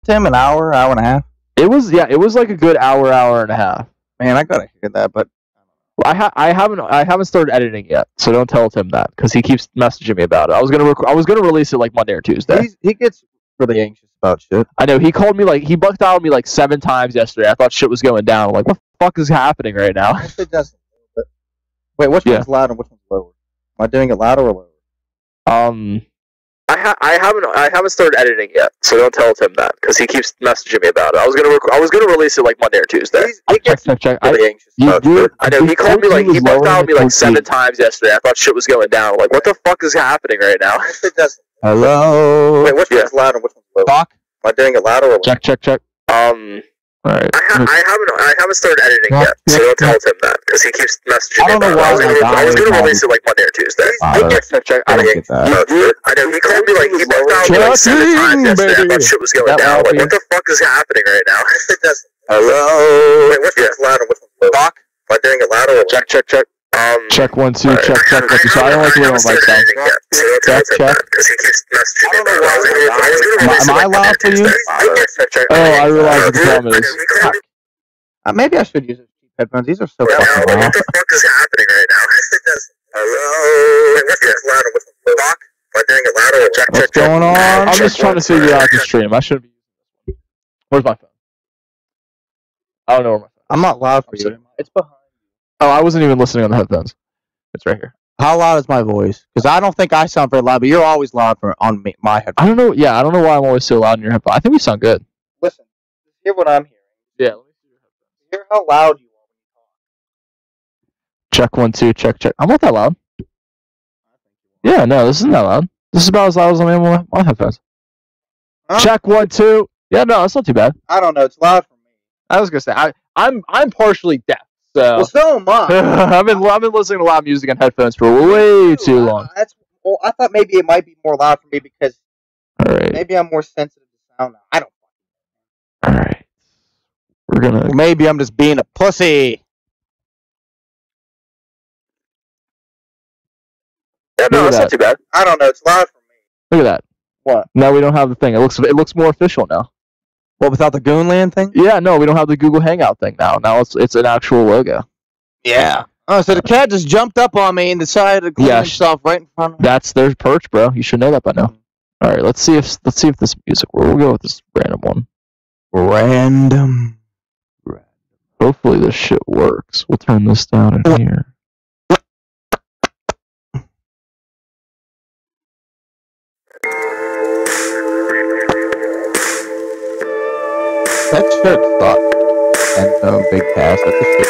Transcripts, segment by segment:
Tim? An hour and a half? It was like a good hour and a half. Man, I gotta hear that, but I haven't started editing yet, so don't tell Tim that because he keeps messaging me about it. I was gonna release it like Monday or Tuesday. he gets really anxious about shit. I know he called me he bucked out on me like 7 times yesterday. I thought shit was going down. I'm like, what the fuck is happening right now? It doesn't. Wait, which one's loud and which one's lower? Am I doing it louder or lower? I haven't started editing yet, so don't tell Tim that because he keeps messaging me about it. I was gonna release it like Monday or Tuesday. He gets really anxious about shit. I know he called me he bucked out on me like 7 times yesterday. I thought shit was going down. I'm like, what the fuck is happening right now? It doesn't. Hello. Wait, which one's loud and which one's lower? Talk. Am I doing it louder or lower? Check. Alright. I haven't started editing yet, so don't tell Tim that because he keeps messaging me. I was gonna release it like Monday or Tuesday. Check. I don't get that. I know he called me he bucked out on me like 7 times yesterday. I thought shit was going down. I'm like, what the fuck is happening right now? It doesn't. Hello. Wait, which one's loud and which one's lower? Talk. Am I doing it louder or lower? Check. Check 1 2. Check 1 2. So I don't like the way my mic sounds. Check. Am I loud for you? Oh, I realize what the problem is. Maybe I should use headphones. These are so fucking loud. What the fuck is happening right now? Hello. Wait, which one's loud and which one's lower? Am I doing it louder or check? What's going on? I'm just trying to figure out the stream. I should be. Where's my phone? I don't know where my phone is. I'm not loud for you. It's behind. Oh, I wasn't even listening on the headphones. It's right here. How loud is my voice? Because I don't think I sound very loud, but you're always loud on my headphones. I don't know. Yeah, I don't know why I'm always so loud in your headphones. I think we sound good. Listen, hear what I'm hearing. Yeah, let me see your headphones. Hear how loud you are when you talk. Check 1 2. Check. I'm not that loud. Yeah, no, this isn't that loud. This is about as loud as I am on my headphones. Huh? Check 1 2. Yeah, no, it's not too bad. I don't know. It's loud for me. I was gonna say I'm partially deaf. So Well, so am I. I've been listening to loud music on headphones for way too long. I thought maybe it might be more loud for me because Alright. maybe I'm more sensitive to sound now. I don't. Alright. We're gonna. Maybe I'm just being a pussy. Yeah, no, that's not too bad. I don't know. It's loud for me. Look at that. What? Now we don't have the thing. It looks more official now. What, without the Goonland thing? Yeah, no, we don't have the Google Hangout thing now. Now it's an actual logo. Yeah. Oh, so the cat just jumped up on me and decided to clean himself right in front of me. That's their perch, bro. You should know that by now. All right, let's see if this music. We'll go with this random one. Random. Hopefully this shit works. We'll turn this down in here. That shit sucked. And big pass. That's a shit.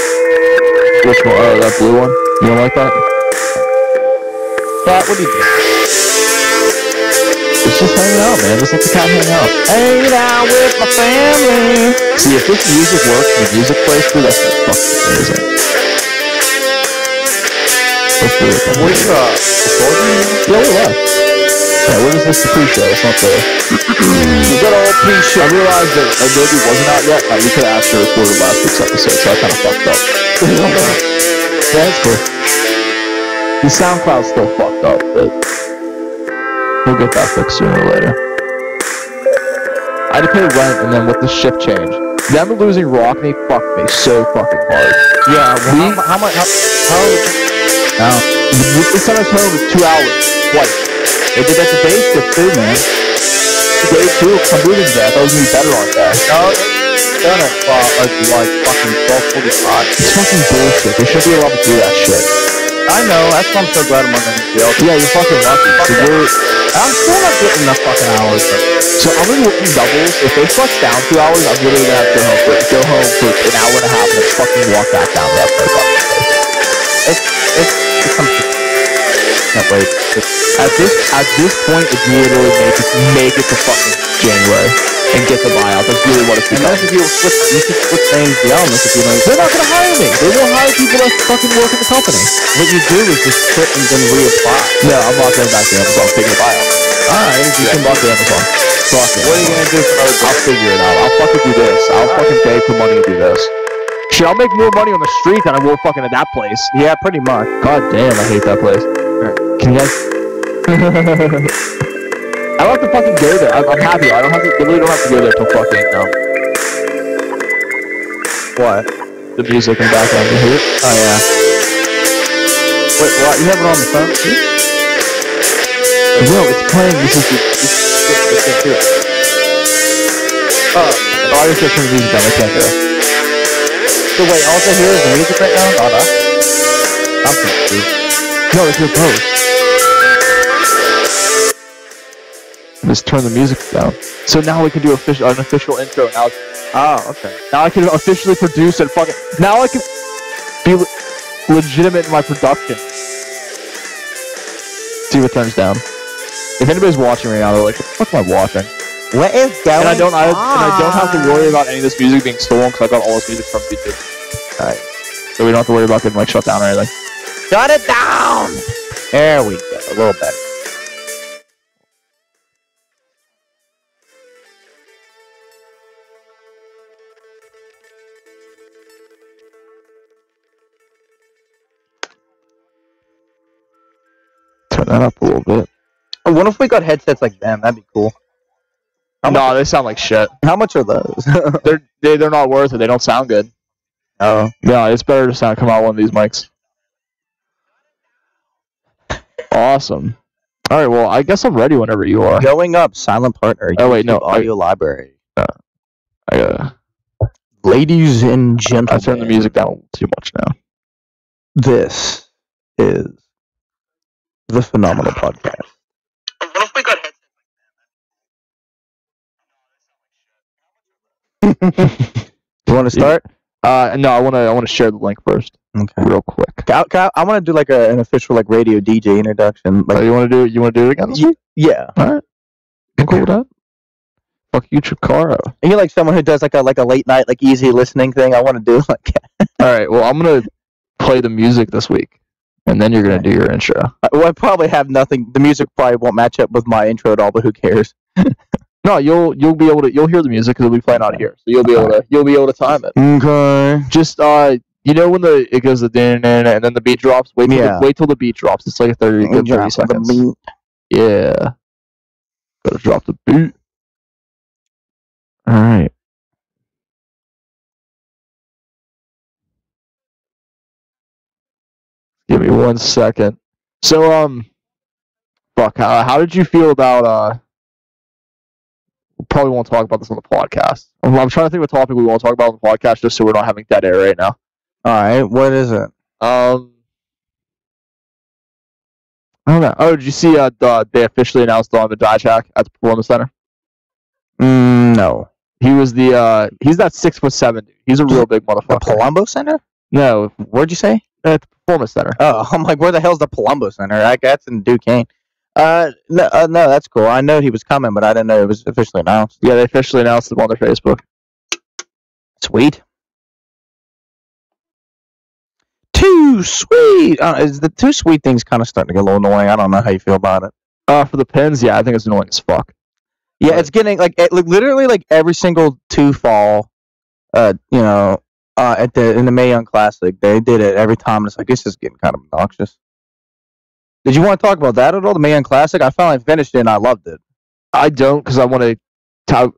Which one? Oh, that blue one? You don't like that? Cat, what do you do? It's just hanging out, man. Just let the cat hang out. Hanging out with my family. See, if this music works and the music plays through, that's fucking amazing. Let's do it. What are you, recording? Yeah, we're live. Yeah, what is this the pre-show? It's not the... You got all pre-show. I realized that Adobe wasn't out yet. We could have actually recorded last week's episode, so I kind of fucked up. Yeah, that's cool. The SoundCloud's still fucked up, but we'll get that fixed sooner or later. I had to pay rent, and then with the shift change, them losing Rockney fucked me so fucking hard. Yeah, well, how much? They sent us home with 2 hours, twice. They did that to day shift too, man. Day 2, I'm moving there. I thought it was going to be better on that. No, done it like fucking 12:45. It's fucking bullshit. They shouldn't be allowed to do that shit. I know, that's why I'm so glad I'm on the jail. Yeah, you're fucking lucky. I'm still not getting enough fucking hours. So I'm going to work these doubles. If they flex down 2 hours, I'm literally going to have to go home for an hour and a half and then fucking walk back down there for a fucking day. It's something. Can't wait. At this point, it's literally make it to fucking January and get the buyout. That's really what it's become. If you could switch names beyond this if you know. They're not gonna hire me. They won't hire people that fucking work in the company. What you do is just quit and then reapply. No, I'm not going back to Amazon. I'm taking a buyout. Alright, you can buy to Amazon. Fuck it. What are you gonna do for another? I'll figure it out. I'll fucking do this. I'll fucking beg for money to do this. Shit, I'll make more money on the street than I will fucking at that place. Yeah, pretty much. God damn, I hate that place. Can you guys... I don't have to fucking go there. I'm happy. I literally don't have to go there till fucking What? the music in the background. You hear it? Oh yeah. Wait, what? You have it on the phone? No, it's playing. This is it. Oh, I just got to turn the music down. I can't go. So wait, all I hear is the music right now? Oh no. I'm confused. No, it's your post. Just turn the music down. So now we can do an official intro. Now, Oh, okay. now I can officially produce and fucking. Now I can be legitimate in my production. See what turns down. If anybody's watching right now, they're like, "What the fuck am I watching?" What is going And I don't have to worry about any of this music being stolen because I got all this music from YouTube. Alright. So we don't have to worry about getting like shut down or anything. Shut it down! There we go. A little better. Turn that up a little bit. Oh, what if we got headsets like them? That'd be cool. No, they sound like shit. How much are those? They're not worth it. They don't sound good. Oh. Yeah, it's better to come out one of these mics. Awesome. All right, well, I guess I'm ready whenever you are. Going up, silent partner. Oh wait, no, audio library. I Ladies and gentlemen, I turned the music down too much now. This is the Phenomenal Podcast. What if we got headsets? You want to start? No, I want to share the link first, Okay. real quick. I want to do like an official like radio DJ introduction. Like, You want to do it again this week? Yeah. All right. I'm cool with that. Fuck you, Chikaro. And you're like someone who does like a late night like easy listening thing. I want to do like. All right. Well, I'm gonna play the music this week, and then you're gonna do your intro. Well, I probably have nothing. The music probably won't match up with my intro at all, but who cares? No, you'll be able to. You'll hear the music because it'll be playing out here, so you'll be able to time it. Okay. Just you know when it goes the din and then the beat drops. Wait till the beat drops. It's like a 30 seconds. Yeah. Gotta drop the beat. All right. Give me 1 second. So fuck. How did you feel about we probably won't talk about this on the podcast. I'm trying to think of a topic we won't talk about on the podcast just so we're not having dead air right now. Alright, what is it? I don't know. Oh, did you see they officially announced on the Dijak at the Performance Center? No. He was he's that 6'7" dude. He's a real big motherfucker. The Palumbo Center? No. Where'd you say? At the Performance Center. Oh, I'm like, where the hell's the Palumbo Center? That's in Duquesne. No, that's cool. I know he was coming, but I didn't know it was officially announced. Yeah, they officially announced it on their Facebook. Sweet. Too sweet. Is the too sweet thing's kind of starting to get a little annoying. I don't know how you feel about it. For the pins, yeah, I think it's annoying as fuck. Yeah, it's getting literally like every single two fall, in the Mae Young Classic, they did it every time. It's like, this is getting kind of obnoxious. Did you want to talk about that at all? The Mae Young Classic? I finally finished it and I loved it. I don't, because I want to. Part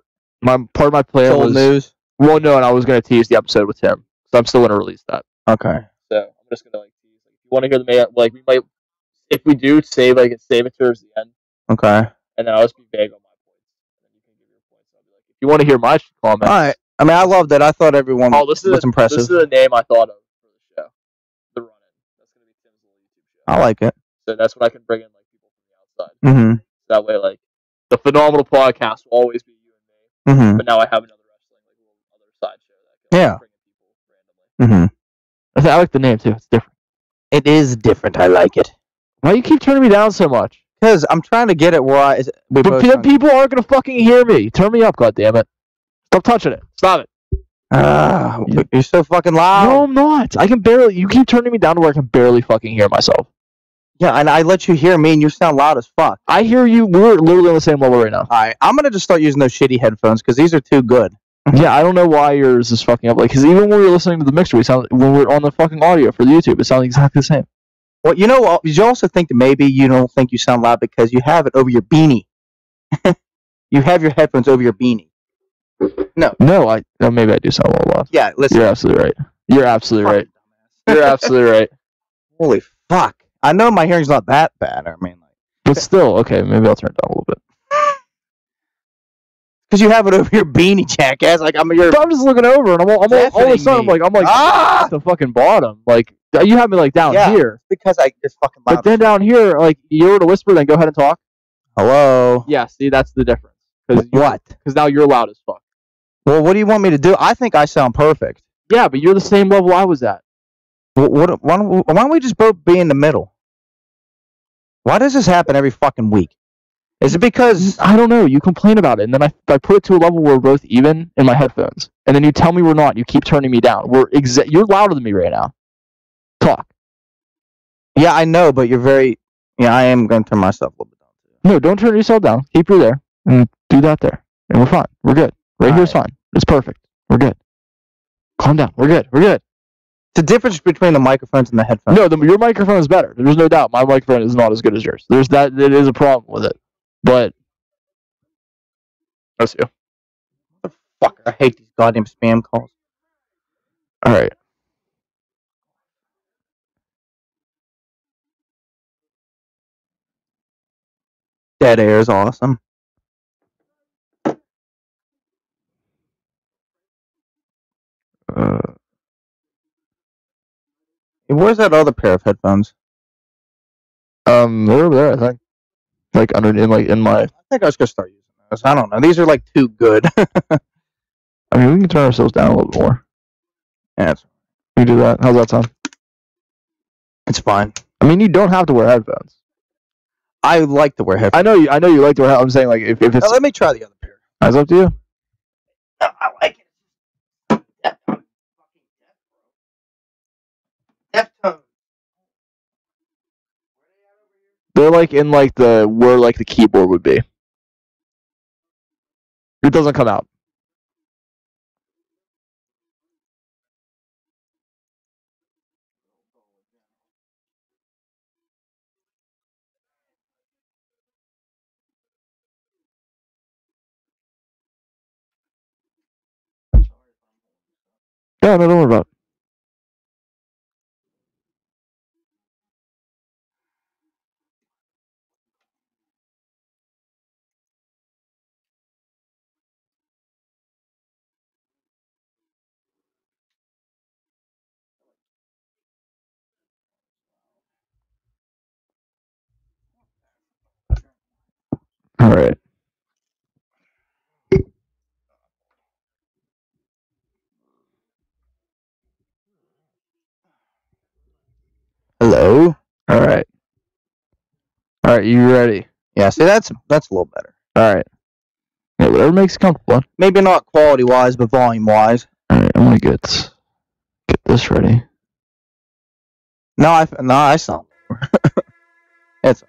of my plan was news. Well, no, and I was going to tease the episode with him, so I'm still going to release that. Okay. So I'm just going to tease. If you want to hear the Mae, we might, if we do save it towards the end. Okay. And then I'll just be vague on my points, and then you can give your points. I'll be like, if you want to hear my comments. All right. I mean, I loved it. I thought everyone was impressive. This is the name I thought of for the show. The Run-In. That's going to be Tim's little YouTube show. I like it. So that's when I can bring in people from the outside. Mm-hmm. That way, the Phenomenal Podcast will always be you and me. Mm-hmm. But now I have another wrestling, little other side show that can bring in people randomly. Mm-hmm. I like the name too. It's different. It is different. I like it. Why do you keep turning me down so much? Because I'm trying to get it where But people aren't gonna fucking hear me. Turn me up, goddammit. Stop touching it. Stop it. You're so fucking loud. No, I'm not. I can barely. You keep turning me down to where I can barely fucking hear myself. Yeah, and I let you hear me, and you sound loud as fuck. I hear you. We're literally on the same level right now. Alright, I'm gonna just start using those shitty headphones because these are too good. Yeah, I don't know why yours is fucking up. Because even when we were listening to the mixer, when we're on the fucking audio for the YouTube, it sounds exactly the same. Well, you also think that maybe you don't think you sound loud because you have it over your beanie. You have your headphones over your beanie. No, maybe I do sound a little loud. Yeah, listen. You're absolutely right. You're absolutely right. Fucking You're absolutely right. Holy fuck! I know my hearing's not that bad. I mean, like, But still, okay, maybe I'll turn it down a little bit. because you have it over your beanie, jackass. Like I'm your. But I'm just looking over, and I'm all of a Deafening sudden, me. I'm like at the fucking bottom. Like you have me like down Yeah. here, Because I just fucking loud. but then down here, like you were to whisper, then go ahead and talk. Hello. Yeah, see, that's the difference. What? Because now you're loud as fuck. Well, what do you want me to do? I think I sound perfect. Yeah, but you're the same level I was at. Why don't we just both be in the middle? Why does this happen every fucking week? Is it because I don't know. You complain about it, and then I put it to a level where we're both even in my headphones, and then you tell me we're not. You keep turning me down. You're louder than me right now. Talk. Yeah, I know, but you're very. Yeah, I am going to turn myself a little bit down. No, don't turn yourself down. Keep you there, and do that there, and we're fine. We're good. Right here's fine. It's perfect. We're good. Calm down. We're good. We're good. The difference between the microphones and the headphones. No, your microphone is better. There's no doubt. My microphone is not as good as yours. There's that. It is a problem with it, but that's you. Fuck! I hate these goddamn spam calls. All right. Dead air is awesome. Where's that other pair of headphones? They're over there. I think, like underneath, like in my. I think I was gonna start using those. I don't know. These are like too good. I mean, we can turn ourselves down a little bit more. Yeah, We do that. How's that sound? it's fine. I mean, you don't have to wear headphones. I like to wear headphones. I know you like to wear headphones. I'm saying, like, if it's. Now, let me try the other pair. That's up to you. I like it. Deftone. They're like in like where like the keyboard would be. It doesn't come out. Yeah, no, don't worry about it. All right. Hello. All right. All right. You ready? Yeah. See, that's a little better. All right. Yeah, whatever makes you comfortable. Maybe not quality wise, but volume wise. All right. I'm gonna get this ready. No, I sound. It's.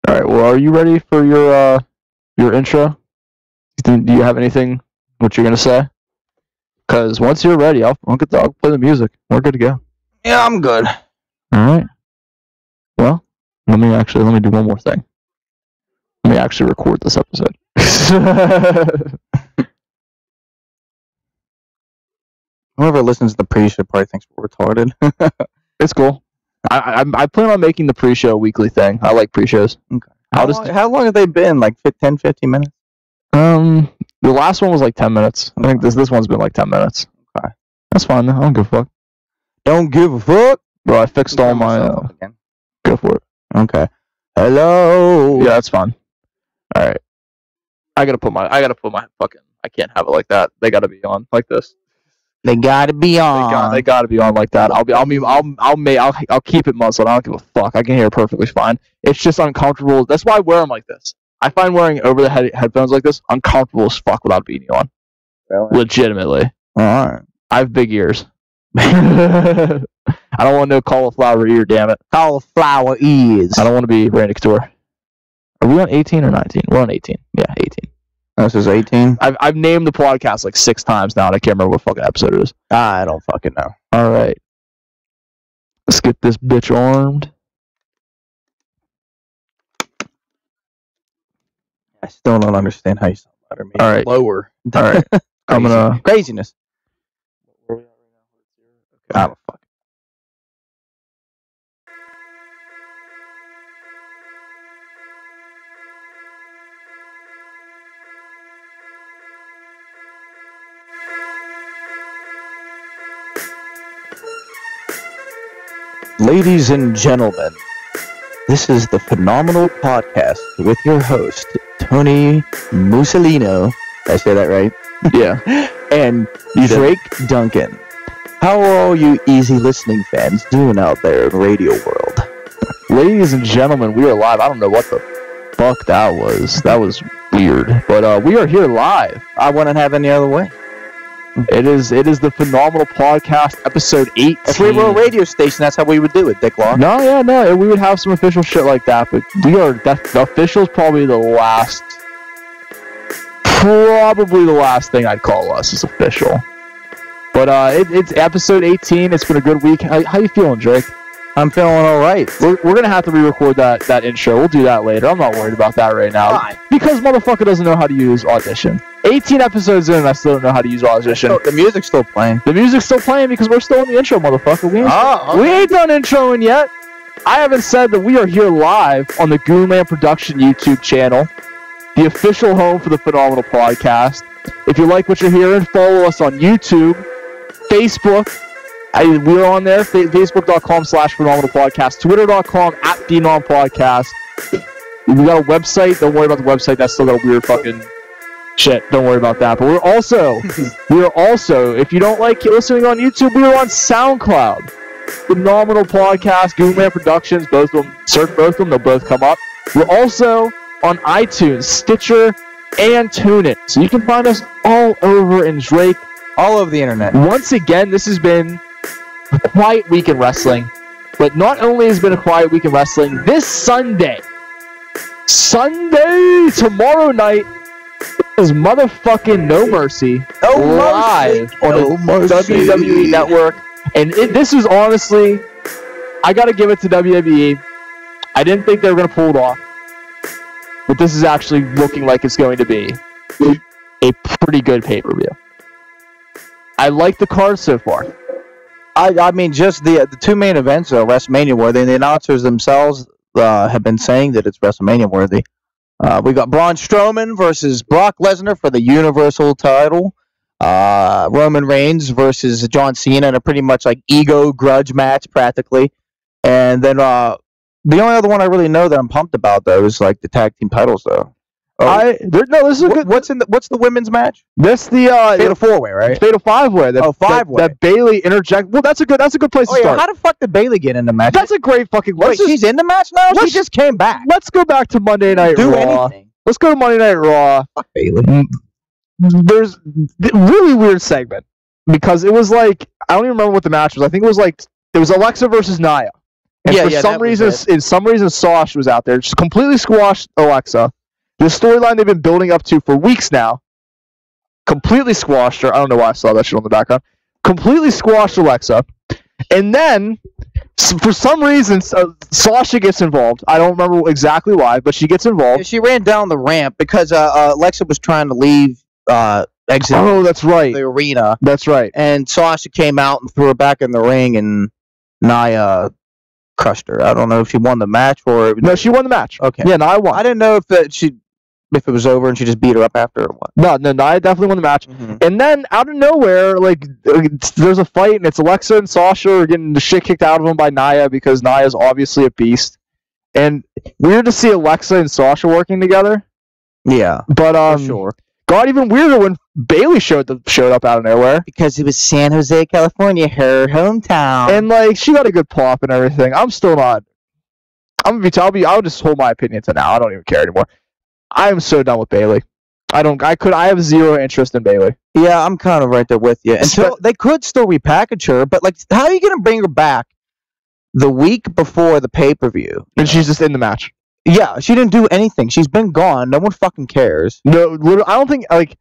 All right. Well, are you ready for your intro? Do you have anything what you're gonna say? Because once you're ready, I'll play the music. We're good to go. Yeah, I'm good. All right. Well, let me do one more thing. Let me actually record this episode. Whoever listens to the pre-show probably thinks we're retarded. It's cool. I plan on making the pre-show a weekly thing. I like pre-shows. Okay. How long have they been? Like 10, 15 minutes? The last one was like 10 minutes. I think this one's been like 10 minutes. Okay. That's fine. Though. I don't give a fuck. Don't give a fuck. Bro, I fixed all my. Again. Go for it. Okay. Hello. Yeah, that's fine. All right. I gotta put my fucking. I can't have it like that. They gotta be on like this. They gotta be on. They gotta be on like that. I'll keep it muzzled. I don't give a fuck. I can hear it perfectly fine. It's just uncomfortable. That's why I wear them like this. I find wearing over the headphones like this uncomfortable as fuck without a beanie on. Really? Legitimately. Alright. I have big ears. I don't want no cauliflower ear, damn it. Cauliflower ears. I don't want to be Randy Couture. Are we on 18 or 19? We're on 18. Yeah, 18. This is 18? I've named the podcast like 6 times now, and I can't remember what fucking episode it is. I don't fucking know. All right. Let's get this bitch armed. I still don't understand how you sound louder. Maybe All right. lower. All right. I'm gonna. Craziness. I don't fuck. Ladies and gentlemen, this is the Phenomenal Podcast with your host, Tony Musolino. Did I say that right? Yeah. And You did. Drake Duncan. How are all you easy listening fans doing out there in the radio world? Ladies and gentlemen, we are live. I don't know what the fuck that was. That was weird. But we are here live. I wouldn't have any other way. It is the Phenomenal Podcast, episode 18. If we were a radio station, that's how we would do it, Dicklaw. No, we would have some official shit like that, but the official is probably the last thing I'd call us is official. But it's episode 18. It's been a good week. How you feeling, Drake? I'm feeling all right. We're gonna have to re-record that intro. We'll do that later. I'm not worried about that right now. Why? Because motherfucker doesn't know how to use Audition. 18 episodes in, and I still don't know how to use Audition. Oh, the music's still playing. The music's still playing because we're still in the intro, motherfucker. We ain't done introing yet. I haven't said that we are here live on the Goonland Production YouTube channel, the official home for the Phenomenal Podcast. If you like what you're hearing, follow us on YouTube, Facebook. We're on there, facebook.com/Phenomenal Podcast, twitter.com @PhenomPodcast. We got a website. Don't worry about the website. That's still got a weird fucking shit. Don't worry about that. But we're also, if you don't like listening on YouTube, we're on SoundCloud. Phenomenal Podcast, Goonland Productions, both of them. Search both of them, they'll both come up. We're also on iTunes, Stitcher, and TuneIn. So you can find us all over in Drake. All over the internet. Once again, this has been a quiet week in wrestling. But not only has it been a quiet week in wrestling, this Sunday, tomorrow night, is motherfucking No Mercy live on the WWE Network. And this is honestly, I gotta give it to WWE. I didn't think they were gonna pull it off. But this is actually looking like it's going to be a pretty good pay-per-view. I like the card so far. I mean, just the two main events are WrestleMania worthy, and the announcers themselves have been saying that it's WrestleMania worthy. We got Braun Strowman versus Brock Lesnar for the Universal title. Roman Reigns versus John Cena in a pretty much like ego grudge match, practically. And then the only other one I really know that I'm pumped about though is like the tag team titles though. This is a good. What's the women's match? This the Fatal 4-way, right? Fatal 5-way. Five-way. That Bailey interject. Well, that's a good place to start. How the fuck did Bailey get in the match? That's a great fucking. Wait, she's in the match now? She just came back. Let's go back to Monday Night Raw. Anything. Let's go to Monday Night Raw. Fuck Bailey. There's a really weird segment because it was like I don't even remember what the match was. I think it was Alexa versus Nia. And for some reason, Sasha was out there, just completely squashed Alexa. The storyline they've been building up to for weeks now, completely squashed her. I don't know why I saw that shit on the background. Completely squashed Alexa. And then, for some reason, Sasha gets involved. I don't remember exactly why, but she gets involved. Yeah, she ran down the ramp because Alexa was trying to leave, exit that's right. the arena. That's right. And Sasha came out and threw her back in the ring, and Nia crushed her. I don't know if she won the match or... No, she won the match. Okay. Yeah, Nia won. I didn't know if it was over and she just beat her up after or what. No, Nia definitely won the match. Mm-hmm. And then, out of nowhere, like, there's a fight, and it's Alexa and Sasha are getting the shit kicked out of them by Nia because Nia's obviously a beast. And weird to see Alexa and Sasha working together. Yeah, but for sure. Got even weirder when Bailey showed up out of nowhere. Because it was San Jose, California, her hometown. And, like, she got a good pop and everything. I'm still not... I'll just hold my opinion to now. I don't even care anymore. I am so done with Bailey. I have zero interest in Bailey. Yeah, I'm kind of right there with you. Until they could still repackage her, but like, how are you going to bring her back the week before the pay-per-view? And she's just in the match. Yeah, she didn't do anything. She's been gone. No one fucking cares. No, I don't think like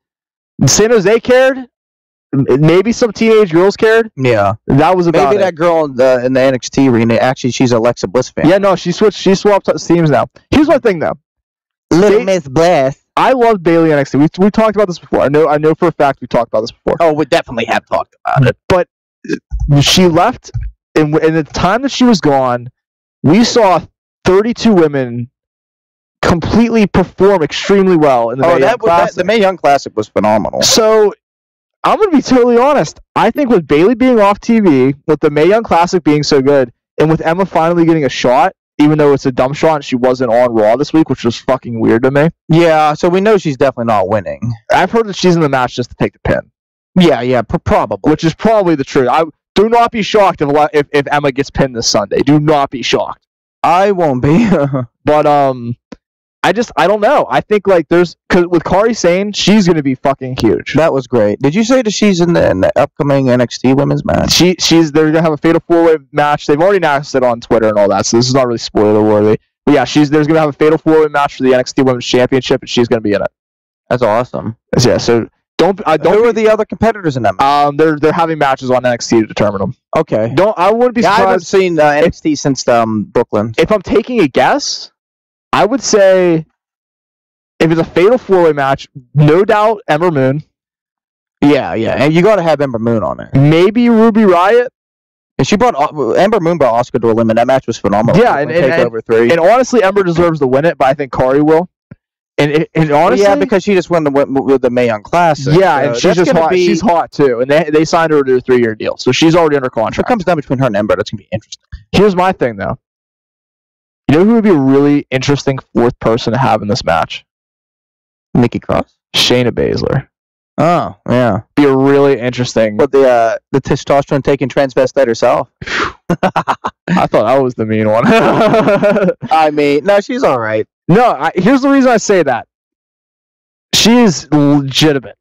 San Jose cared. Maybe some teenage girls cared. Yeah, that was about maybe that girl in the NXT arena. Actually, she's Alexa Bliss fan. Yeah, no, she swapped teams now. Here's my thing though. Little Miss Bliss. I love Bailey NXT. We talked about this before. I know for a fact we talked about this before. Oh, we definitely have talked about it. But she left, and the time that she was gone, we saw 32 women completely perform extremely well in the Mae Young Classic. The Mae Young Classic was phenomenal. So, I'm going to be totally honest. I think with Bailey being off TV, with the Mae Young Classic being so good, and with Emma finally getting a shot, even though it's a dumb shot and she wasn't on Raw this week, which was fucking weird to me. Yeah, so we know she's definitely not winning. I've heard that she's in the match just to take the pin. Yeah, probably. Which is probably the truth. Do not be shocked if Emma gets pinned this Sunday. Do not be shocked. I won't be. But I don't know. I think cause with Kairi Sane, she's gonna be fucking huge. That was great. Did you say that she's in the upcoming NXT women's match? They're gonna have a fatal 4-way match. They've already announced it on Twitter and all that, so this is not really spoiler worthy. But yeah, there's gonna have a fatal 4-way match for the NXT Women's Championship, and she's gonna be in it. That's awesome. Yeah. So don't. Who are the other competitors in that match? They're having matches on NXT to determine them. Okay. I wouldn't be surprised. I haven't seen NXT since Brooklyn. If I'm taking a guess, I would say if it's a fatal 4-way match, no doubt Ember Moon. Yeah, and you got to have Ember Moon on there. Maybe Ruby Riott. And Ember Moon brought Asuka to a limit. That match was phenomenal. Yeah, and Takeover 3. And honestly, Ember deserves to win it, but I think Kairi will. And honestly, yeah, because she just won with the Mae Young Classic. Yeah, and she's just hot. She's hot too, and they signed her to a 3-year deal, so she's already under contract. If it comes down between her and Ember, that's gonna be interesting. Here's my thing, though. You know who would be a really interesting 4th person to have in this match? Nikki Cross, Shayna Baszler. Oh, yeah, be a really interesting. But the testosterone taking transvestite herself. I thought that was the mean one. I mean, no, she's all right. No, here's the reason I say that. She is legitimate.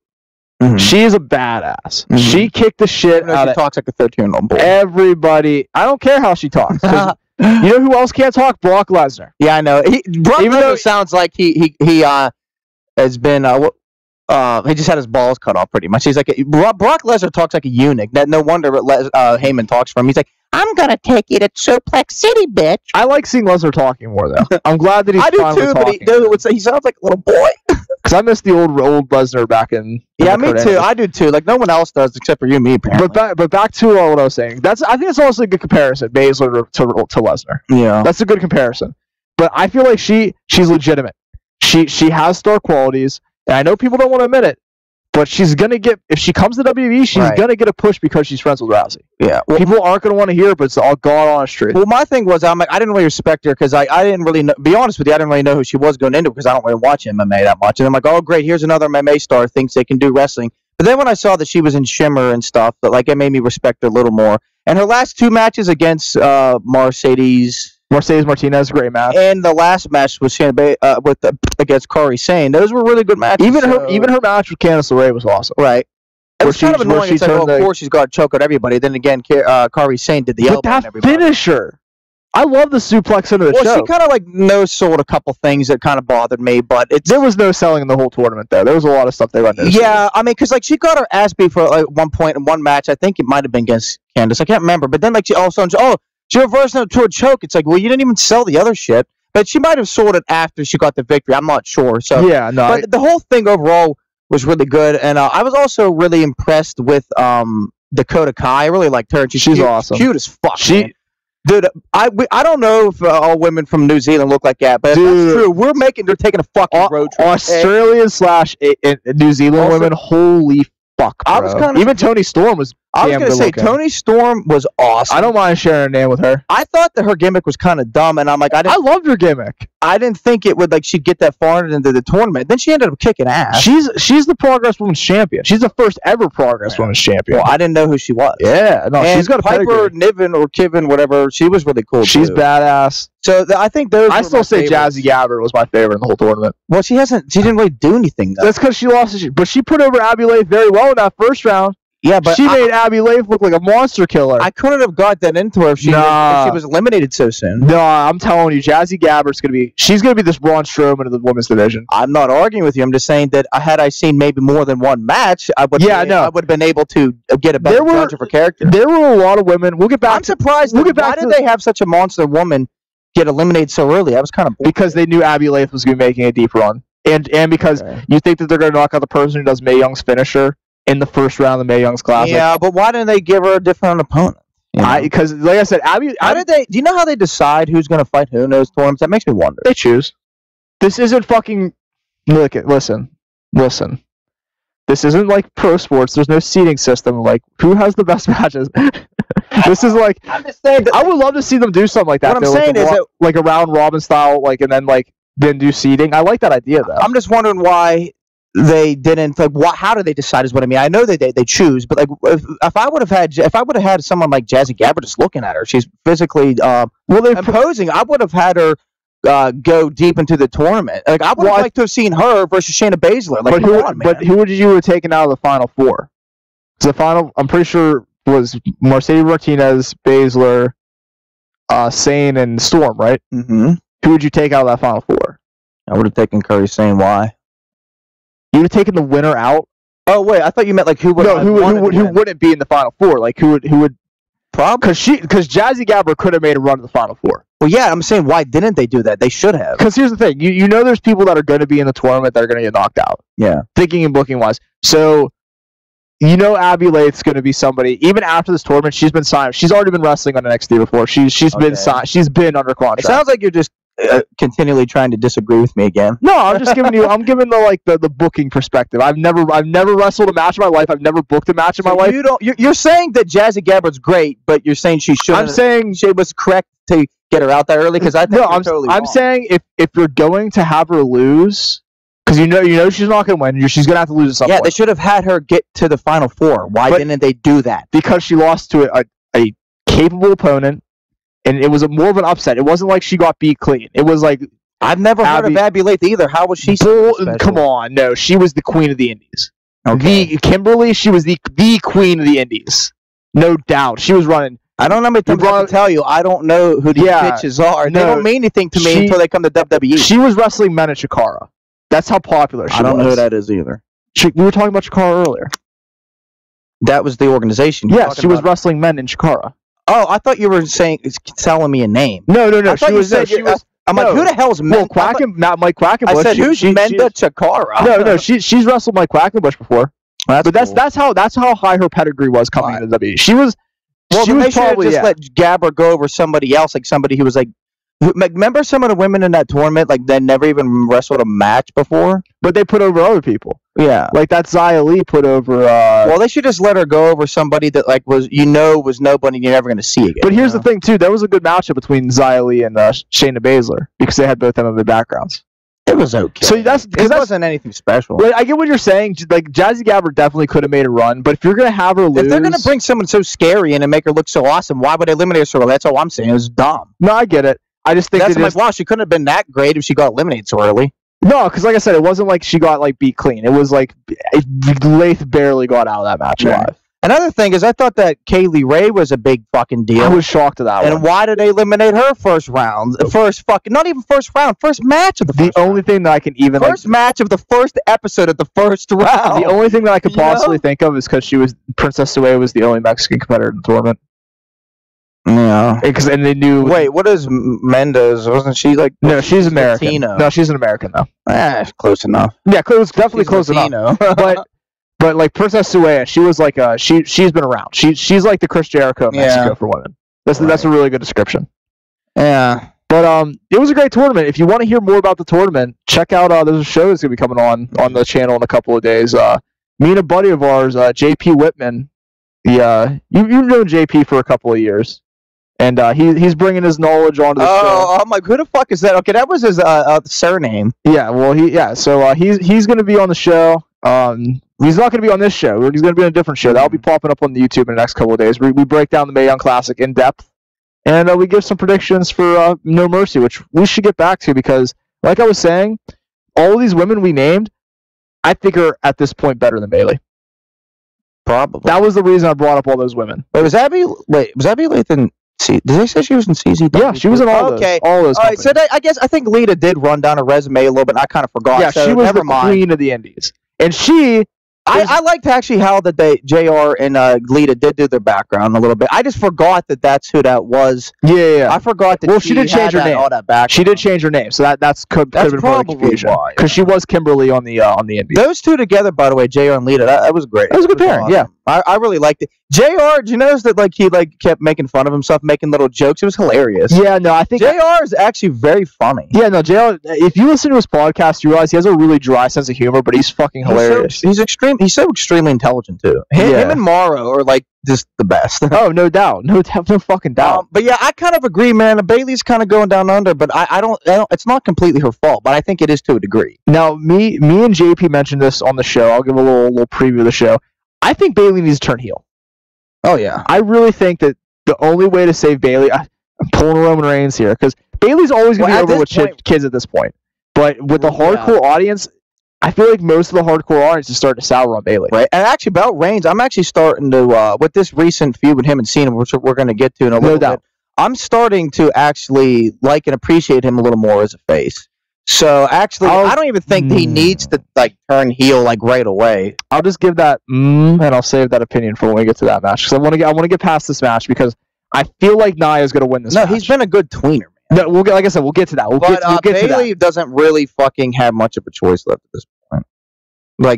Mm-hmm. She is a badass. Mm-hmm. She kicked the shit out of. She talks like a 13-year-old boy. Everybody. I don't care how she talks. You know who else can't talk? Brock Lesnar. Yeah, I know. Brock Lesnar sounds like he has been. He just had his balls cut off pretty much. He's like Brock Lesnar talks like a eunuch. No wonder Heyman talks for him. He's like, I'm gonna take you to Suplex City, bitch. I like seeing Lesnar talking more though. I'm glad that he's finally talking. But he sounds like a little boy. Because I miss the old Lesnar back in. Yeah, me too. I do too. Like no one else does except for you and me, apparently. But back to what I was saying. I think it's also a good comparison, Baszler to Lesnar. Yeah, that's a good comparison. But I feel like she's legitimate. She has star qualities. And I know people don't want to admit it, but she's gonna get if she comes to WWE, she's gonna get a push because she's friends with Rousey. Yeah, people aren't gonna want to hear it, but it's all God honest truth. Well, my thing was, I didn't really respect her because I didn't really know, be honest with you, I didn't really know who she was going into because I don't really watch MMA that much. And I'm like, oh great, here's another MMA star thinks they can do wrestling. But then when I saw that she was in Shimmer and stuff, it made me respect her a little more. And her last 2 matches against Mercedes Martinez, great match. And the last match was against Kairi Sane. Those were really good matches. Even her match with Candice LeRae was awesome. Right. It was kind of annoying. It's like, of course she's got to choke out everybody. Then again, Kairi Sane did the elbow. But that finisher. I love the suplex into the show. Well, she kind of no-sold a couple things that kind of bothered me, but there was no selling in the whole tournament, though. There was a lot of stuff they got. Yeah, I mean, because she got her ass beat for one point in one match. I think it might have been against Candice. I can't remember. But then she all of a sudden, she reversed it to a choke. It's like, well, you didn't even sell the other shit. But she might have sold it after she got the victory. I'm not sure. So yeah, no. But the whole thing overall was really good, and I was also really impressed with Dakota Kai. I really liked her. She's awesome. Cute as fuck. Dude, I don't know if all women from New Zealand look like that, but if that's true, they're taking a fucking road trip. Australian / New Zealand women, holy fuck, bro. I was even Toni Storm was. I was going to say, Toni Storm was awesome. I don't mind sharing a name with her. I thought that her gimmick was kind of dumb, and I'm like, I loved her gimmick. I didn't think it would she'd get that far into the tournament. Then she ended up kicking ass. She's the Progress Women's Champion. She's the first ever Progress Women's Champion. Well, I didn't know who she was. Yeah, no, and she's got a Piper Niven or Kiven, whatever. She was really cool. She's badass. So I think those. I still say Jazzy Gabbard was my favorite in the whole tournament. Well, she didn't really do anything though. That's because she lost. But she put over Abby Leif very well in that first round. Yeah, but she made Abby Leif look like a monster killer. I couldn't have got that into her if she was eliminated so soon. No, I'm telling you, Jazzy Gabbard's she's gonna be this Braun Strowman of the women's division. I'm not arguing with you. I'm just saying that had I seen maybe more than one match, I would have been able to get a better judge of her character. There were a lot of women. We'll get back. I'm surprised. Why did they have such a monster woman get eliminated so early? I was kind of because they knew Abby Leif was gonna be making a deep run. and because you think that they're going to knock out the person who does Mae Young's finisher in the first round of the Mae Young's Classic. Yeah, but why didn't they give her a different opponent? Because, like I said, Abby. Do you know how they decide who's going to fight who in those tournaments? That makes me wonder. They choose. This isn't fucking. Listen. This isn't like pro sports. There's no seeding system. Like, who has the best matches? This is like. I'm just saying that, I would love to see them do something like that. What I'm saying is that, like a round robin style, like, and then do seeding. I like that idea though. I'm just wondering why they didn't, like, how do they decide is what I mean. I know they choose, but like if I would have had someone like Jazzy Gabber just looking at her, she's physically imposing. I would have had her go deep into the tournament. Like, I would have liked to have seen her versus Shayna Baszler. Like, but who would you have taken out of the final four? So the final, I'm pretty sure, was Mercedes Martinez, Baszler, Sane, and Storm, right? Mm-hmm. Who would you take out of that final four? I would have taken Curry Sane. Why? You would have taken the winner out. Oh wait, I thought you meant like who would? No, who wouldn't be in the final four? Like who would? Probably because Jazzy Gabber could have made a run to the final four. Well, yeah, I'm saying why didn't they do that? They should have. Because here's the thing, you know, there's people that are going to be in the tournament that are going to get knocked out. Yeah, thinking and booking wise. So, you know, Abby Lath's going to be somebody. Even after this tournament, she's been signed. She's already been wrestling on NXT before. She's been signed. She's been under contract. It sounds like you're just continually trying to disagree with me again. No, I'm just giving you. I'm giving the booking perspective. I've never wrestled a match in my life. I've never booked a match in my life. You're saying that Jazzy Gabber's great, but you're saying she should. I'm saying she was correct to get her out that early because I think I'm totally I'm wrong. saying if you're going to have her lose, because you know she's not going to win. She's going to have to lose at some point. Yeah, they should have had her get to the final four. Why didn't they do that? Because she lost to a capable opponent, and it was more of an upset. It wasn't like she got beat clean. It was like. I've never heard of Abby Lathe either. How was she? Come on, no, she was the queen of the Indies. Okay. Kimberly, she was the queen of the Indies, no doubt. She was running. I don't know how many times to tell you. I don't know who these bitches are. They don't mean anything to me until they come to WWE. She was wrestling men at Chikara. That's how popular she was. I don't know who that is either. We were talking about Chikara earlier. That was the organization. Yes, she was wrestling men in Chikara. Oh, I thought you were telling me a name. No. She was. I'm like, who the hell's Mike Quackenbush? I said, who's Menda Chikara? No, she's wrestled Mike Quackenbush before. That's how high her pedigree was coming into WWE. She was. Well, she was probably just let Gabber go over somebody else, like somebody who was like. Remember some of the women in that tournament, like they never even wrestled a match before, but they put over other people. Yeah, like that Xia Li put over. Well, they should just let her go over somebody that was nobody you're never going to see again. But here's the thing too: there was a good matchup between Xia Li and Shayna Baszler because they had both MMA backgrounds. It was okay. So it wasn't anything special. Like, I get what you're saying. Like Jazzy Gabber definitely could have made a run, but if you're gonna have her lose, if they're gonna bring someone so scary in and make her look so awesome, why would they eliminate her so early? That's all I'm saying. It was dumb. No, I get it. I just think wow, she couldn't have been that great if she got eliminated so early. No, because like I said, it wasn't like she got like beat clean. It was like Lath barely got out of that match alive. Another thing is, I thought that Kaylee Ray was a big fucking deal. I was shocked at that one. And why did they eliminate her first round? Not even first round, first match of the first round. Only thing that I can even first match of the first episode of the first round. The only thing that I could possibly think of is because Princess Sue was the only Mexican competitor in the tournament. Yeah, and they knew. Wait, what is Mendez? Wasn't she like? No, she's American. Latino. No, she's an American though. Close enough. Yeah, definitely close enough. but like Princess Sue, she was like she's been around. She's like the Chris Jericho of Mexico for women. That's a really good description. Yeah. But it was a great tournament. If you want to hear more about the tournament, check out there's a show that's gonna be coming on the channel in a couple of days. Me and a buddy of ours, JP Whitman. Yeah, you've known JP for a couple of years. And he's bringing his knowledge onto the show. I'm like, who the fuck is that? Okay, that was his surname. Yeah, well, so he's going to be on the show. He's not going to be on this show. He's going to be on a different show. That'll be popping up on the YouTube in the next couple of days. We break down the Mae Young Classic in depth, and we give some predictions for No Mercy, which we should get back to because, like I was saying, all of these women we named, I think are at this point better than Bayley. Probably. That was the reason I brought up all those women. Was Abby Lath in? Did they say she was in CZW? Yeah, she was in all those. All those. All right, so I think Lita did run down her resume a little bit. I kind of forgot. Yeah, so she was never the mind. queen of the Indies, and she I liked actually how that JR and Lita did do their background a little bit. I just forgot that that's who that was. Yeah. I forgot that. Well, she did change her name. All that background. She did change her name, so that's could have been part of the confusion. Because she was Kimberly on the NBA. Those two together, by the way, JR and Lita, that was great. That was a good pairing. Awesome. Yeah, I really liked it. JR, did you notice that he kept making fun of himself, making little jokes? It was hilarious. Yeah, no, I think JR is actually very funny. Yeah, no, JR. If you listen to his podcast, you realize he has a really dry sense of humor, but he's fucking hilarious. He's so extremely intelligent too. Him and Morrow are just the best. Oh, no doubt, no fucking doubt. But yeah, I kind of agree, man. Bailey's kind of going down under, but I don't. It's not completely her fault, but I think it is to a degree. Now, me and JP mentioned this on the show. I'll give a little preview of the show. I think Bailey needs to turn heel. Oh yeah, I really think that the only way to save Bailey, I'm pulling Roman Reigns here because Bailey's always going to be over with kids at this point. But with the hardcore audience, I feel like most of the hardcore audience is starting to sour on Bailey. Right, and actually about Reigns, I'm actually starting to with this recent feud with him and Cena, which we're going to get to in a little bit. I'm starting to actually like and appreciate him a little more as a face. So actually, I don't even think he needs to turn heel right away. I'll just give that and I'll save that opinion for when we get to that match because I want to get past this match because I feel like Nia's going to win this. No, match. He's been a good tweener, man. No, like I said, we'll get to that. We'll get to Bailey that. Doesn't really fucking have much of a choice left at this point. No.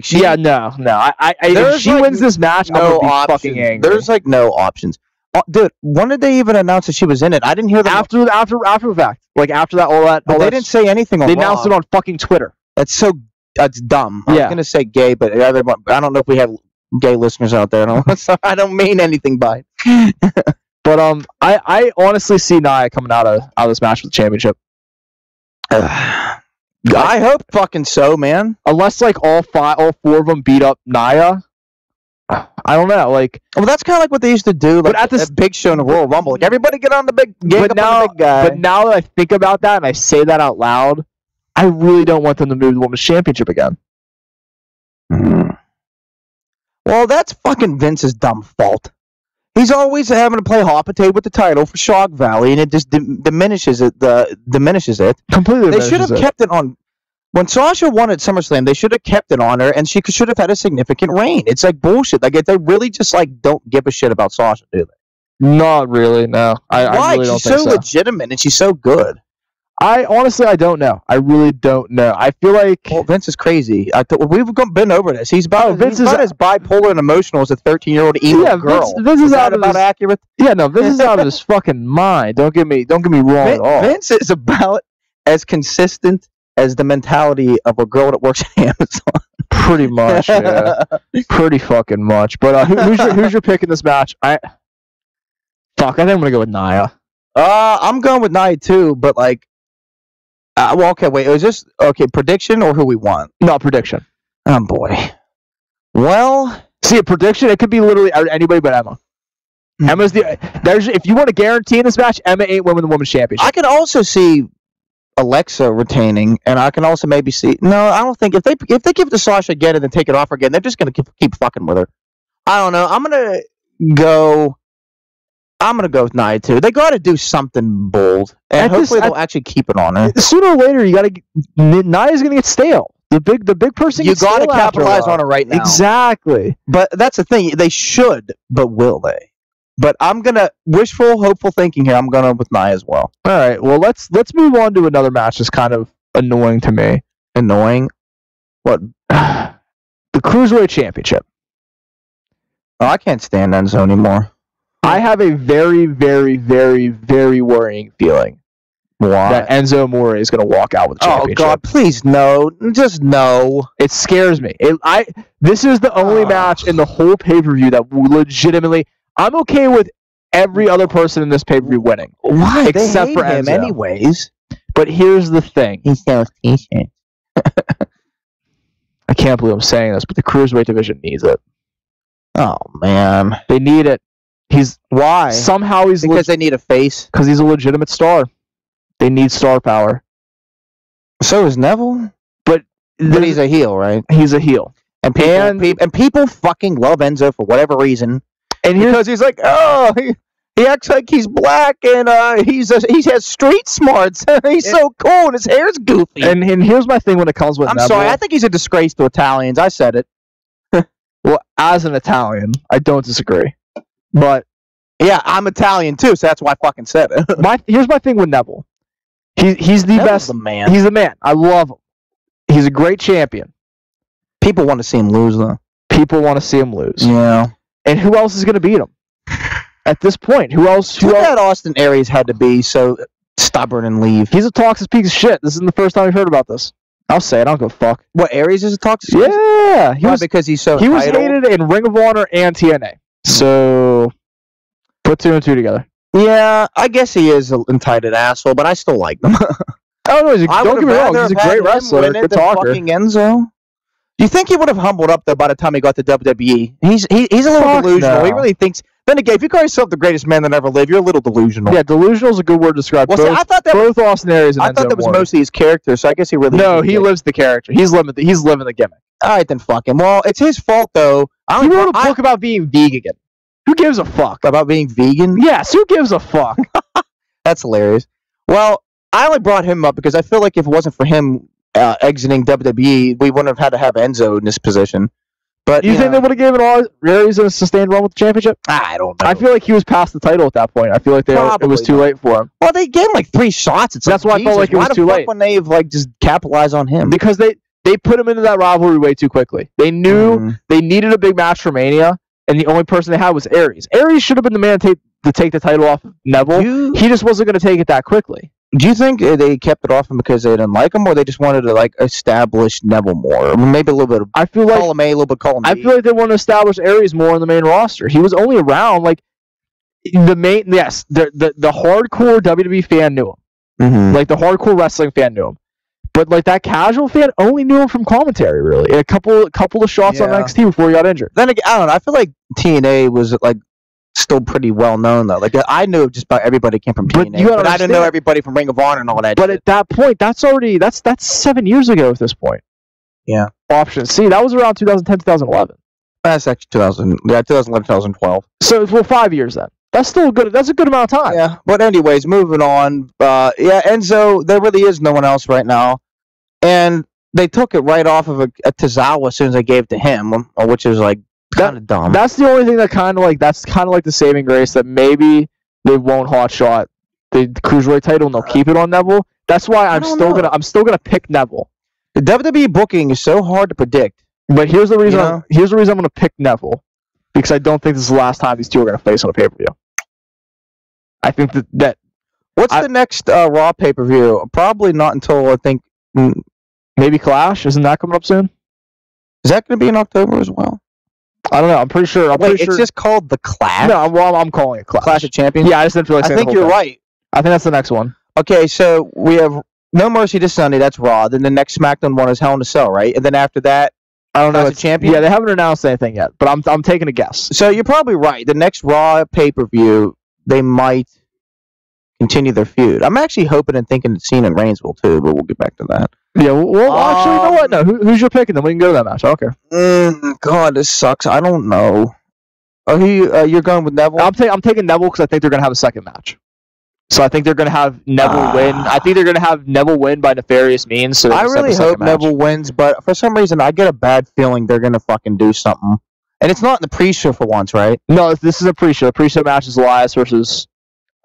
If she wins this match, I'm gonna be fucking angry. There's no options. Dude, when did they even announce that she was in it? I didn't hear that after the fact. After that, all that. They didn't say anything on They announced it on fucking Twitter. That's dumb. I was gonna say gay, but I don't know if we have gay listeners out there. I don't mean anything by it. But I honestly see Nia coming out of this match with the championship. I hope fucking so, man. Unless all four of them beat up Nia. I don't know. Well, that's kind of what they used to do. But at this big show in the Royal Rumble, everybody get on the big. But now that I think about that and I say that out loud, I really don't want them to move the Women's Championship again. Well, that's fucking Vince's dumb fault. He's always having to play hot potato with the title for Shock Valley, and it just diminishes it. Completely. They should have kept it on. When Sasha won at SummerSlam, they should have kept it on her, and she should have had a significant reign. It's bullshit. They really just don't give a shit about Sasha, do they? Not really. No. Why? I really don't she's think so legitimate, and she's so good. I don't know. I really don't know. I feel like Vince is crazy. We've been over this. He's about as bipolar and emotional as a 13-year-old emo girl. Vince is out of about accurate. Yeah, no, Vince is out of his fucking mind. Don't get me wrong at all. Vince is about as consistent as the mentality of a girl that works at Amazon. Pretty much, yeah. Pretty fucking much. But who's your pick in this match? I think I'm gonna go with Nia. I'm going with Nia too, but okay, wait. Is this prediction or who we want? No, prediction. Oh boy. Well, see, a prediction. It could be literally anybody but Emma. Emma's if you want to guarantee in this match, Emma ain't winning the Women's Championship. I can also see Alexa retaining, and I can also maybe see. No, I don't think if they give it to Sasha again and then take it off again, they're just gonna keep fucking with her. I don't know. I'm gonna go with Nia too. They got to do something bold, and hopefully they'll actually keep it on her. Sooner or later, Nia's gonna get stale. The big person. You got to capitalize on her right now. Exactly. But that's the thing. They should, but will they? But I'm gonna hopeful thinking here. I'm gonna with Nia as well. All right. Well, let's move on to another match that's kind of annoying to me. Annoying? What? The Cruiserweight Championship. Oh, I can't stand Enzo anymore. I have a very, very, very, very worrying feeling that Enzo Amore is going to walk out with the championship. Oh God, please no, just no. It scares me. This is the only match in the whole pay-per-view that legitimately. I'm okay with every other person in this pay-per-view winning. Why? Except for him Enzo. Anyways. But here's the thing. He sells t-shirts. I can't believe I'm saying this, but the Cruiserweight division needs it. Oh man, they need it. Why? Somehow he's because they need a face. Because he's a legitimate star. They need star power. So is Neville, but he's a heel, right? He's a heel, and people fucking love Enzo for whatever reason. And because he's like, he acts like he's black and he has street smarts. He's so cool and his hair's goofy. And here's my thing when it comes with Neville. I'm sorry, I think he's a disgrace to Italians. I said it. as an Italian, I don't disagree. But Yeah, I'm Italian too, so that's why I fucking said it. here's my thing with Neville. He's the Neville's best. the man. He's the man. I love him. He's a great champion. People want to see him lose, though. People want to see him lose. Yeah. And who else is going to beat him? At this point, who else? Who that Austin Aries had to be so stubborn and leave? He's a toxic piece of shit. This isn't the first time we've heard about this. I'll say it. I don't give a fuck. What, Aries is a toxic? Yeah. Why? Because he's so He was idle? hated in Ring of Honor and TNA. So, put 2 and 2 together. Yeah, I guess he is an entitled asshole, but I still like him. Oh, no, don't get me wrong. He's a great wrestler, good talker. Fucking Enzo. You think he would have humbled up though by the time he got to WWE? He's a little delusional. No. He really thinks. Then again, if you call yourself the greatest man that ever lived, you're a little delusional. Yeah, delusional is a good word to describe. Well, see, I thought that both Austin Aries and I Enzo thought that was Amore. mostly his character, so I guess he really. No, he lives the character. He's living the gimmick. All right, then fuck him. Well, it's his fault though. He wrote a book about being vegan. Who gives a fuck? About being vegan? Yes, who gives a fuck? That's hilarious. Well, I only brought him up because I feel like if it wasn't for him exiting WWE, we wouldn't have had to have Enzo in this position. But you think they would have given Aries a sustained run with the championship? I don't know. I feel like he was past the title at that point. I feel like it was too late for him. Well, they gave him like 3 shots. That's why I felt like it was too late. When they've like just capitalized on him? Because they put him into that rivalry way too quickly. They knew they needed a big match for Mania, and the only person they had was Aries. Aries should have been the man to take the title off of Neville. He just wasn't going to take it that quickly. Do you think they kept it off him because they didn't like him, or they just wanted to like establish Neville more? Maybe a little bit of column A, a little bit column B. I feel like they want to establish Aries more on the main roster. He was only around like the hardcore WWE fan knew him. Like the hardcore wrestling fan knew him. But like that casual fan only knew him from commentary, really. And a couple of shots on NXT before he got injured. Then again, I don't know. I feel like TNA was like still pretty well known though. Like I knew just about everybody came from TNA, but I didn't know everybody from Ring of Honor and all that. But at that point, that's 7 years ago. At this point, yeah. Option C. That was around 2010, 2011. That's actually 2011, 2012. So 5 years then. That's still good. That's a good amount of time. Yeah. But anyways, moving on. Enzo. There really is no one else right now, and they took it right off of a Tozawa as soon as they gave it to him, which is like. Kind of dumb. That's the only thing that kind of like the saving grace that maybe they won't hotshot the cruiserweight title and they'll keep it on Neville. That's why I'm still gonna pick Neville. The WWE booking is so hard to predict. But here's the reason. Here's the reason I'm gonna pick Neville, because I don't think this is the last time these two are gonna face on a pay per view. I think that. What's the next Raw pay per view? Probably not until I think maybe Clash. Isn't that coming up soon? Is that going to be in October as well? I don't know. I'm pretty sure. It's just called the Clash. No, I'm calling it Clash. Clash of Champions. Yeah, I just didn't feel like saying I think you're right. I think that's the next one. Okay, so we have No Mercy this Sunday. That's Raw. Then the next SmackDown one is Hell in a Cell, right? And then after that, I don't know. Clash of Champions. Yeah, they haven't announced anything yet, but I'm taking a guess. So you're probably right. The next Raw pay per view, they might continue their feud. I'm actually hoping and thinking it's Cena and Reignsville too, but we'll get back to that. Yeah, well, actually, you know what? No, who's your pick, and then we can go to that match. I don't care. God, this sucks. I don't know. Oh, you're going with Neville? I'm taking Neville because I think they're going to have a second match. So I think they're going to have Neville win. I think they're going to have Neville win by nefarious means. So I really hope Neville wins, but for some reason I get a bad feeling they're going to fucking do something. And it's not in the pre-show for once, right? No, this is a pre-show. The pre-show match is Elias versus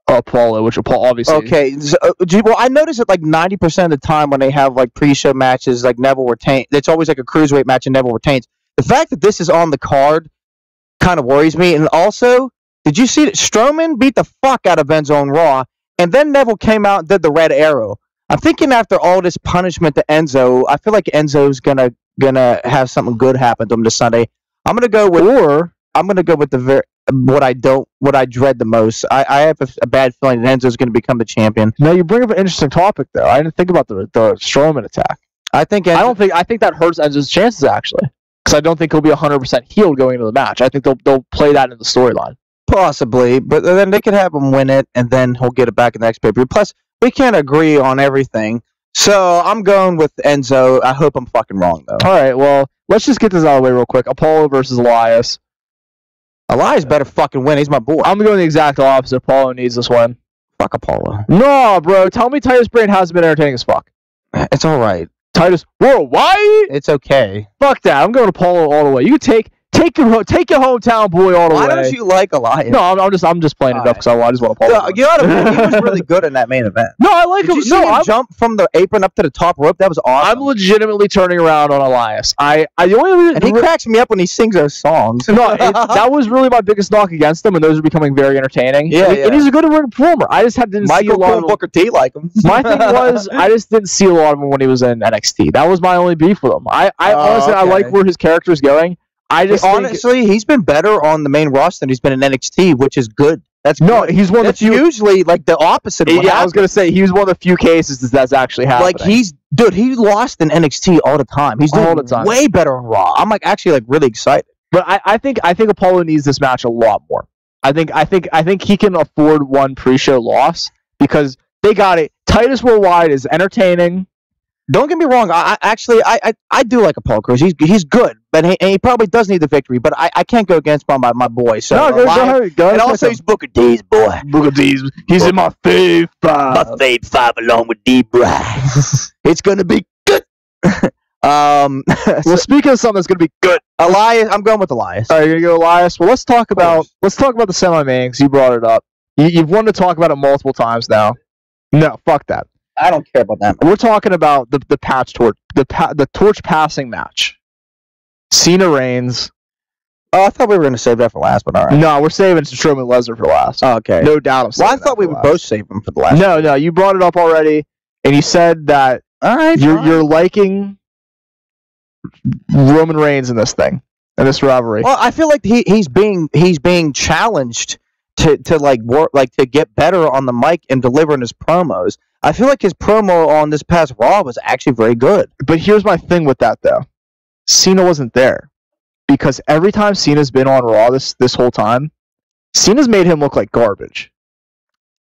Apollo, which Apollo obviously. Okay, so, well, I notice that like 90% of the time when they have like pre-show matches, like Neville retains, it's always like a cruiserweight match and Neville retains. The fact that this is on the card kind of worries me. And also, did you see that Strowman beat the fuck out of Enzo on Raw, and then Neville came out and did the Red Arrow? I'm thinking after all this punishment to Enzo, I feel like Enzo's gonna have something good happen to him this Sunday. I'm gonna go with the what I dread the most. I have a bad feeling that Enzo's going to become the champion. No, you bring up an interesting topic there. I didn't think about the Strowman attack. I think that hurts Enzo's chances actually, because I don't think he'll be 100% healed going into the match. I think they'll play that in the storyline. Possibly, but then they could have him win it, and then he'll get it back in the next pay-per-view. Plus, we can't agree on everything, so I'm going with Enzo. I hope I'm fucking wrong though. All right, well, let's just get this out of the way real quick. Apollo versus Elias. Elias better fucking win. He's my boy. I'm going the exact opposite. Apollo needs this one. Fuck Apollo. No, bro. Tell me Titus Brain hasn't been entertaining as fuck. It's all right. Titus Worldwide? It's okay. Fuck that. I'm going Apollo all the way. You could take Take your hometown boy all the way. Why don't you like Elias? No, I'm just playing it up because I just want to. Yeah, you gotta admit, he was really good in that main event. No, I like him. Did you see him jump from the apron up to the top rope? That was awesome. I'm legitimately turning around on Elias. The only reason, and he cracks me up when he sings those songs. No, that was really my biggest knock against him, and those are becoming very entertaining. Yeah, and he's a good ring performer. I just didn't see a lot of Booker T like him. My thing was, I just didn't see a lot of him when he was in NXT. That was my only beef with him. Honestly, I like where his character's going. Honestly, he's been better on the main roster than he's been in NXT, which is good. He's one of the few. Usually like the opposite. Of what happens. I was gonna say he was one of the few cases that's actually happening. Like he lost in NXT all the time. He's doing all the time. Way better on Raw. I'm actually really excited. But I think Apollo needs this match a lot more. I think he can afford one pre-show loss because they got it. Titus Worldwide is entertaining. Don't get me wrong. I do like Apollo Crews. He's good, but he probably does need the victory. But I can't go against my boy. So no, go ahead. And also he's Booker D's boy. Booker D's. He's in my fave five. My fave five along with D. Bryce. It's gonna be good. Well, speaking of something that's gonna be good, Elias. I'm going with Elias. All right, you're gonna go Elias. Well, let's talk about the semi-main because you brought it up. You've wanted to talk about it multiple times now. No, fuck that. I don't care about that. We're talking about the torch passing match. Cena Reigns. Oh, I thought we were going to save that for last, but all right. No, we're saving Strowman Lesnar for last. Oh, okay. No doubt. Well, I thought we would both save him for the last. No, you brought it up already, and you said that you're liking Roman Reigns in this thing, in this rivalry. Well, I feel like he's being challenged to like work, like to get better on the mic and delivering his promos. I feel like his promo on this past Raw was actually very good. But here's my thing with that, though. Cena wasn't there. Because every time Cena's been on Raw this whole time, Cena's made him look like garbage.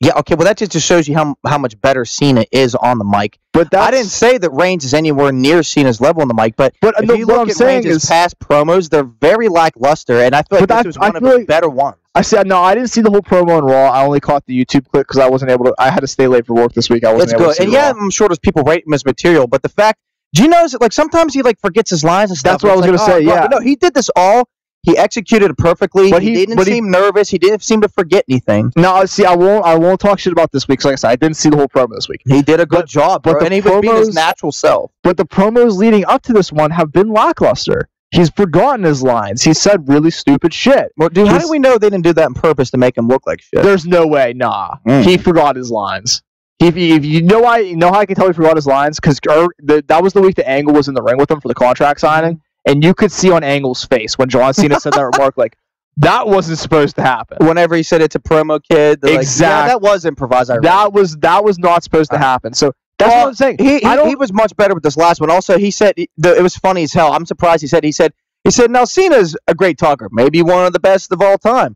Yeah, okay, well that just shows you how much better Cena is on the mic. But I didn't say that Reigns is anywhere near Cena's level on the mic, but if you look at Reigns' past promos, they're very lackluster, and I feel like this was one of the better ones. I didn't see the whole promo on Raw. I only caught the YouTube clip because I wasn't able to. I had to stay late for work this week. I wasn't able to see Raw. I'm sure there's people rating his material, but the fact, do you notice that like sometimes he like forgets his lines and stuff? That's what I was going to say. Yeah, but no, he did this all. He executed it perfectly. But he didn't seem nervous. He didn't seem to forget anything. No, see, I won't talk shit about this week. Like I said, I didn't see the whole promo this week. He did a good job, and he was being his natural self. But the promos leading up to this one have been lackluster. He's forgotten his lines. He said really stupid shit. Well, dude, how do we know they didn't do that on purpose to make him look like shit? There's no way. Nah, he forgot his lines. If you know why, how I can tell he forgot his lines? Because that was the week that Angle was in the ring with him for the contract signing. And you could see on Angle's face when John Cena said that remark, like, that wasn't supposed to happen. Whenever he said it's a promo kid. Exactly. Like, yeah, that was improvised. That was not supposed to happen. So that's what I'm saying. He was much better with this last one. Also, he said, it was funny as hell. I'm surprised he said, now Cena's a great talker. Maybe one of the best of all time.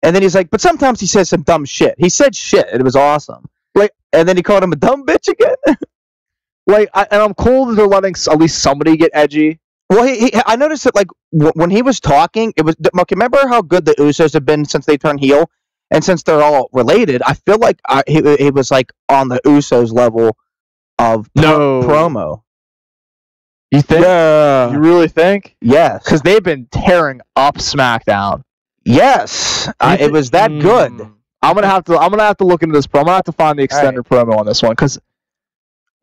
And then he's like, but sometimes he says some dumb shit. He said shit. And it was awesome. Like, and then he called him a dumb bitch again. And I'm cool that they're letting at least somebody get edgy. Well, I noticed that, like, when he was talking, it was okay. Remember how good the Usos have been since they turned heel, and since they're all related, I feel like he was like on the Usos level of promo. You think? Yeah. You really think? Yes. Because they've been tearing up SmackDown. Yes, it was that good. I'm gonna have to look into this promo. I'm gonna have to find the extended promo on this one because.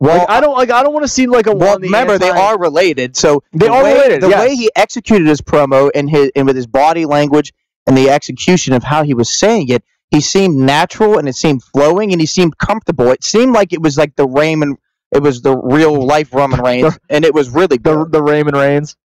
Well, I don't want to seem like a. Well, remember they are related, so they are related. The way he executed his promo and with his body language and the execution of how he was saying it, he seemed natural and it seemed flowing and he seemed comfortable. It seemed like it was like the Raymond. It was the real life Roman Reigns, and it was really good. The Raymond Reigns.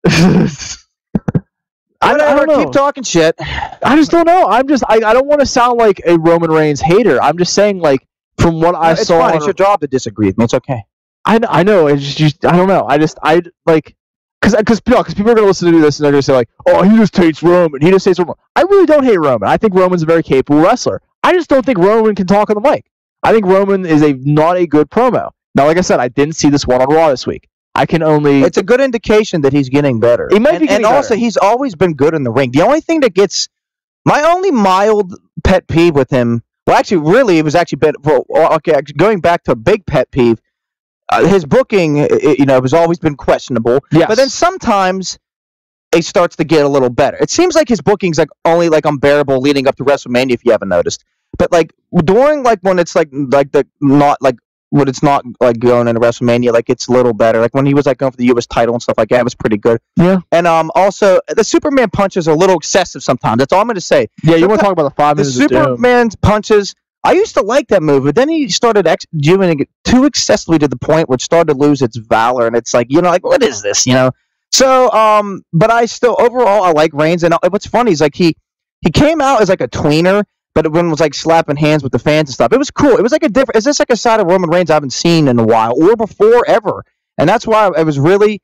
I don't know. Keep talking shit. I just don't know. I don't want to sound like a Roman Reigns hater. I'm just saying, like, from what I saw. Fine. It's your job to disagree with me. It's okay. I know. It's just I don't know. Because people are gonna listen to this and they're gonna say like, oh, he just hates Roman. He just hates Roman. I really don't hate Roman. I think Roman's a very capable wrestler. I just don't think Roman can talk on the mic. I think Roman is not a good promo. Now, like I said, I didn't see this one on Raw this week. It's a good indication that he's getting better. He might be getting better. And also, he's always been good in the ring. The only thing that gets my only mild pet peeve with him. Well, actually, really, it was actually going back to a big pet peeve. His booking, has always been questionable. Yes. But then sometimes it starts to get a little better. It seems like his booking's like only like unbearable leading up to WrestleMania, if you haven't noticed. But like during like when it's like the not like when it's not like going into WrestleMania, like it's a little better. Like when he was like going for the U.S. title and stuff like that, it was pretty good. Yeah. And also the Superman punches are a little excessive sometimes. That's all I'm going to say. Yeah, you want to talk about the 5 minutes of doom. Superman's punches. I used to like that move, but then he started doing it too excessively to the point where it started to lose its valor, and it's like, you know, like, what is this, you know? So, but I still, overall, I like Reigns, and what's funny is, like, he came out as, like, a tweener, but when it was, like, slapping hands with the fans and stuff, it was cool. It was, like, is this, like, a side of Roman Reigns I haven't seen in a while, or before, ever? And that's why it was really,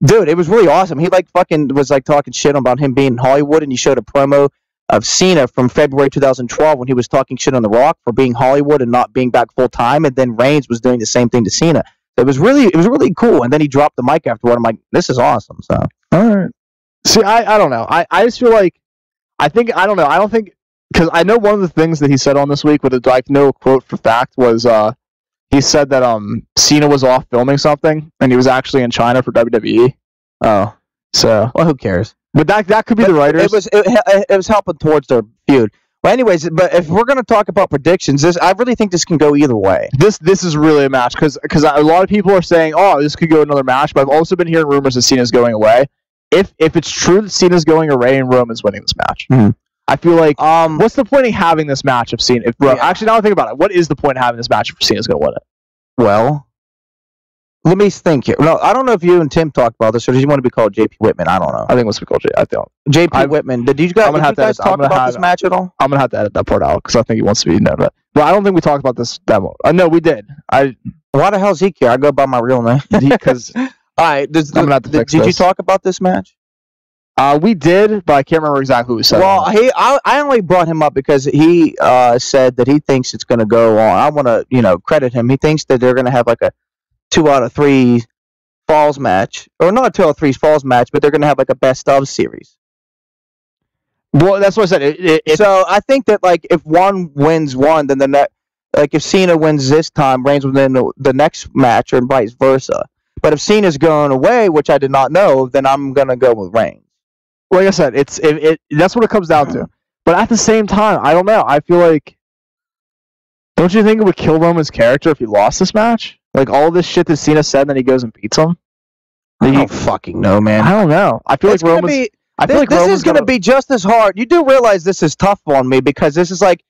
dude, it was really awesome. He, like, fucking was, like, talking shit about him being in Hollywood, and he showed a promo of Cena from February 2012 when he was talking shit on The Rock for being Hollywood and not being back full time, and then Reigns was doing the same thing to Cena. It was really cool. And then he dropped the mic afterward. I'm like, this is awesome. So all right. See, I don't know. I just feel like I don't know. I don't think because I know one of the things that he said on this week with a like no quote for fact was he said that Cena was off filming something and he was actually in China for WWE. Oh, so well, who cares? But that could be the writers. It was helping towards their feud. Well, anyways, but if we're gonna talk about predictions, I really think this can go either way. This is really a match because a lot of people are saying, oh, this could go another match. But I've also been hearing rumors that Cena's going away. If it's true that Cena's going away and Roman's winning this match, I feel like what's the point of having this match if Cena? Actually, now I think about it, what is the point of having this match if Cena's going to win it? Well, let me think here. No, I don't know if you and Tim talked about this, or did you want to be called JP Whitman? I don't know. I think let's be called JP Whitman. Did you guys talk about this match at all? I'm gonna have to edit that part out because I think he wants to be known. But I don't think we talked about this demo. No, we did. Why the hell is he care? I go by my real name. Because all right, I'm gonna have to fix this. Did you talk about this match? We did, but I can't remember exactly what we said. Well, I only brought him up because he said that he thinks it's going to go on. I want to, credit him. He thinks that they're going to have like a 2 out of 3 falls match, or not 2 out of 3 falls match, but they're going to have like a best of series. Well, that's what I said. So I think that like if one wins one, then if Cena wins this time, Reigns will win the next match, or vice versa. But if Cena's going away, which I did not know, then I'm going to go with Reigns. Like I said, that's what it comes down to. But at the same time, I don't know. I feel like, don't you think it would kill Roman's character if he lost this match? Like all this shit that Cena said, and then he goes and beats him. I don't fucking know, man. I don't know. I feel like Roman's. This is going to be just as hard. You do realize this is tough on me because this is like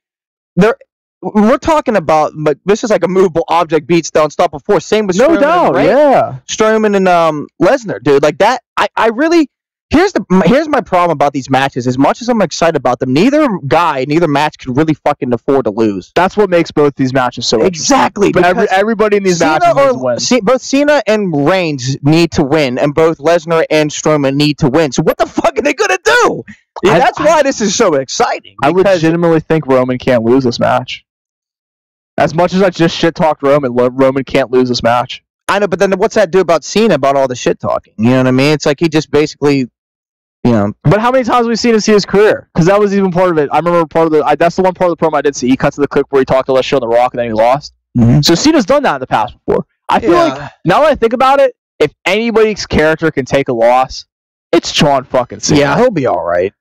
we're talking about, but this is like a movable object beats the unstoppable force. Same with no doubt, yeah. Strowman and Lesnar, dude. Like that, I really. Here's my problem about these matches. As much as I'm excited about them, neither match could really fucking afford to lose. That's what makes both these matches so exactly. But everybody in these matches needs to win. Both Cena and Reigns need to win, and both Lesnar and Strowman need to win. So what the fuck are they gonna do? Yeah, that's why this is so exciting. I legitimately think Roman can't lose this match. As much as I just shit talked Roman can't lose this match. I know, but then what's that do about Cena about all the shit talking? You know what I mean? It's like he just basically. But how many times have we seen his career? Because that was even part of it. I remember that's the one part of the promo I did see. He cut to the clip where he talked to less shit on The Rock and then he lost. Mm-hmm. So Cena's done that in the past before. I feel like, now that I think about it, if anybody's character can take a loss, it's Shawn fucking Cena. Yeah, he'll be all right.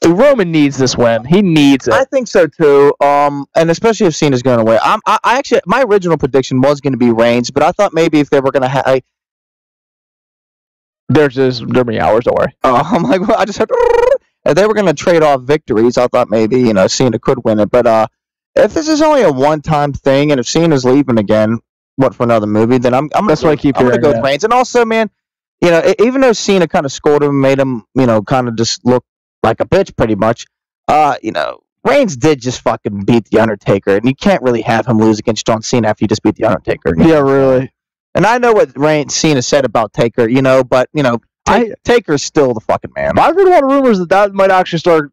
Roman needs this win. He needs it. I think so too. And especially if Cena's going away. I actually, my original prediction was going to be Reigns, but I thought maybe if they were going to have. There's many hours, don't worry. I'm like, well, I just heard. If they were going to trade off victories, I thought maybe, Cena could win it. But if this is only a one-time thing, and if Cena's leaving again, for another movie, then I'm that's why I keep hearing. I'm going to go with Reigns. And also, man, even though Cena kind of scored him, made him, kind of just look like a bitch pretty much, Reigns did just fucking beat The Undertaker, and you can't really have him lose against John Cena after you just beat The Undertaker. Yeah, really. And I know what Cena said about Taker, but Taker's still the fucking man. I've heard a lot of rumors that might actually start.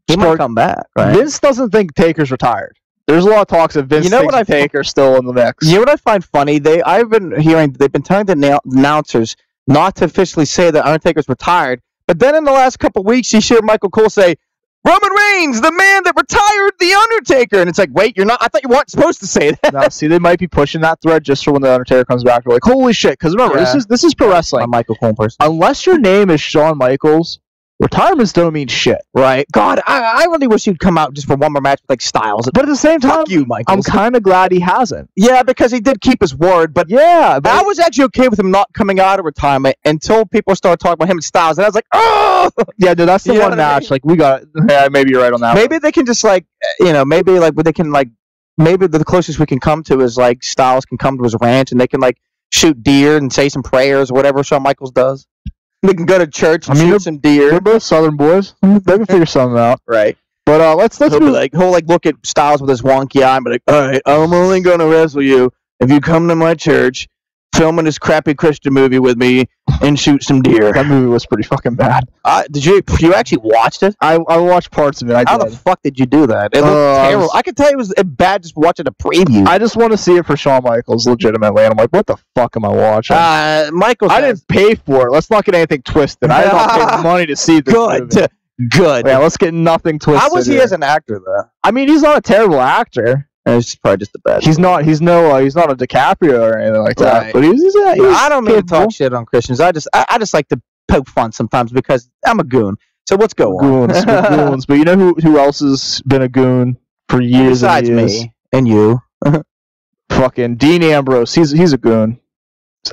He might come back. Right? Vince doesn't think Taker's retired. There's a lot of talks that Vince thinks Taker's still in the mix. You know what I find funny? I've been hearing they've been telling the announcers not to officially say that Undertaker's retired, but then in the last couple of weeks, you hear Michael Cole say Roman Reigns, the man that retired The Undertaker. And it's like, wait, you're not, I thought you weren't supposed to say that. Now, see, they might be pushing that thread just for when The Undertaker comes back. They're like, holy shit. Because remember, Yeah. this is pro wrestling. I'm a Michael Cole person. Unless your name is Shawn Michaels, retirements don't mean shit. Right. God, I really wish he'd come out just for one more match with like Styles. But at the same time, Fuck you, Michael. I'm kind of glad he hasn't. Yeah, because he did keep his word, but Yeah, but I was actually okay with him not coming out of retirement until people started talking about him and Styles, and I was like, oh! yeah, dude, that's the You know one what I match. mean? Like, we got. Yeah, maybe you're right on that. Maybe they can just like, maybe like they can like, maybe the closest we can come to is like Styles can come to his ranch and they can like shoot deer and say some prayers or whatever Shawn Michaels does. They can go to church and shoot some deer. They're both Southern boys. They can figure something out. Right. But let's He'll be move. like, he'll like look at Styles with his wonky eye and be like, all right, I'm only gonna wrestle you if you come to my church, filming this crappy Christian movie with me, and shoot some deer. That movie was pretty fucking bad. Did you actually watched it? I watched parts of it. How the fuck did you do that? It looked terrible. I could tell it was bad just watching a preview. I just want to see it for Shawn Michaels, legitimately. And I'm like, what the fuck am I watching? Michael, I didn't pay for it. Let's not get anything twisted. I did not pay money to see this movie. Good. Yeah, let's get nothing twisted. How was he here. as an actor, though? I mean, he's not a terrible actor. It's probably just a bad. He's not a DiCaprio or anything like that. Right. But he's I don't mean to capable. talk shit on Christians. I just like to poke fun sometimes because I'm a goon. So what's going on? Goons, goons. But you know who else has been a goon for years Besides and years? me and you. Fucking Dean Ambrose. He's a goon.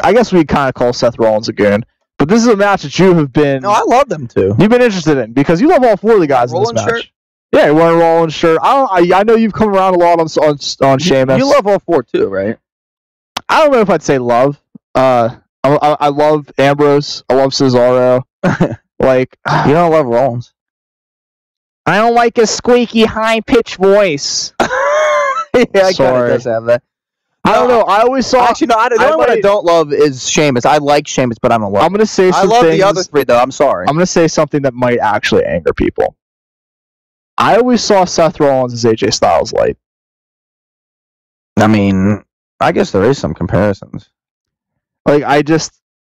I guess we kind of call Seth Rollins a goon. But this is a match that you have been. No, I love them too. You've been interested in because you love all four of the guys in this Rollins match. shirt? Yeah, you're wearing a Rollins shirt. I know you've come around a lot on Sheamus. You love all four too, right? I don't know if I'd say love. I love Ambrose. I love Cesaro. Like, You don't love Rollins. I don't like his squeaky high pitched voice. Yeah, I kind of Sorry. does have that. I don't know. I always saw. Actually, no. The only one I don't love is Sheamus. I like Sheamus, but I don't love. I'm gonna say. I Some love things, the other three, though. I'm sorry. I'm gonna say something that might actually anger people. I always saw Seth Rollins as AJ Styles light. I mean, I guess there is some comparisons. Like,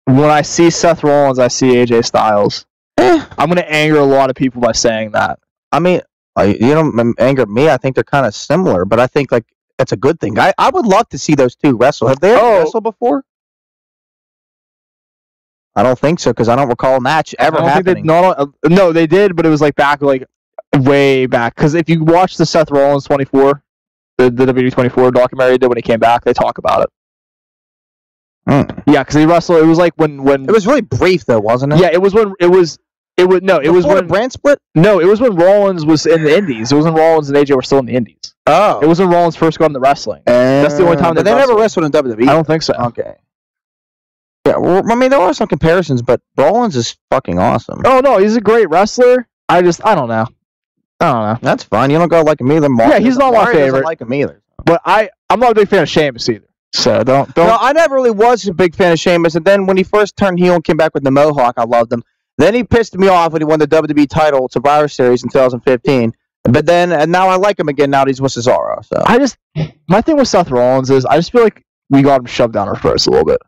when I see Seth Rollins, I see AJ Styles. I'm gonna anger a lot of people by saying that. I mean, you don't anger me. I think they're kind of similar, but I think like that's a good thing. I would love to see those two wrestle. Have they ever wrestled before? I don't think so because I don't recall a match ever happening. No, they did, but it was like back, like way back. Because if you watch the Seth Rollins 24, the WWE 24 documentary he did when he came back, they talk about it. Yeah, because he wrestled. It was like when It was really brief though, wasn't it? Yeah, it was when the brand split. No, it was when Rollins was in the Indies. It was when Rollins and AJ were still in the Indies. Oh, It was when Rollins first got into wrestling. That's the only time they never wrestled in WWE. I don't think so. Okay. Yeah, well, I mean, there are some comparisons, but Rollins is fucking awesome. Oh no, he's a great wrestler. I don't know. That's fine. You don't go like him either. Yeah, he's not my Mario doesn't favorite. like him either. But I'm not a big fan of Sheamus either. So don't. No, I never really was a big fan of Sheamus, and then when he first turned heel and came back with the Mohawk, I loved him. Then he pissed me off when he won the WWE title at Survivor Series in 2015. But then, and now I like him again now that he's with Cesaro. So My thing with Seth Rollins is I just feel like we got him shoved down our throats a little bit.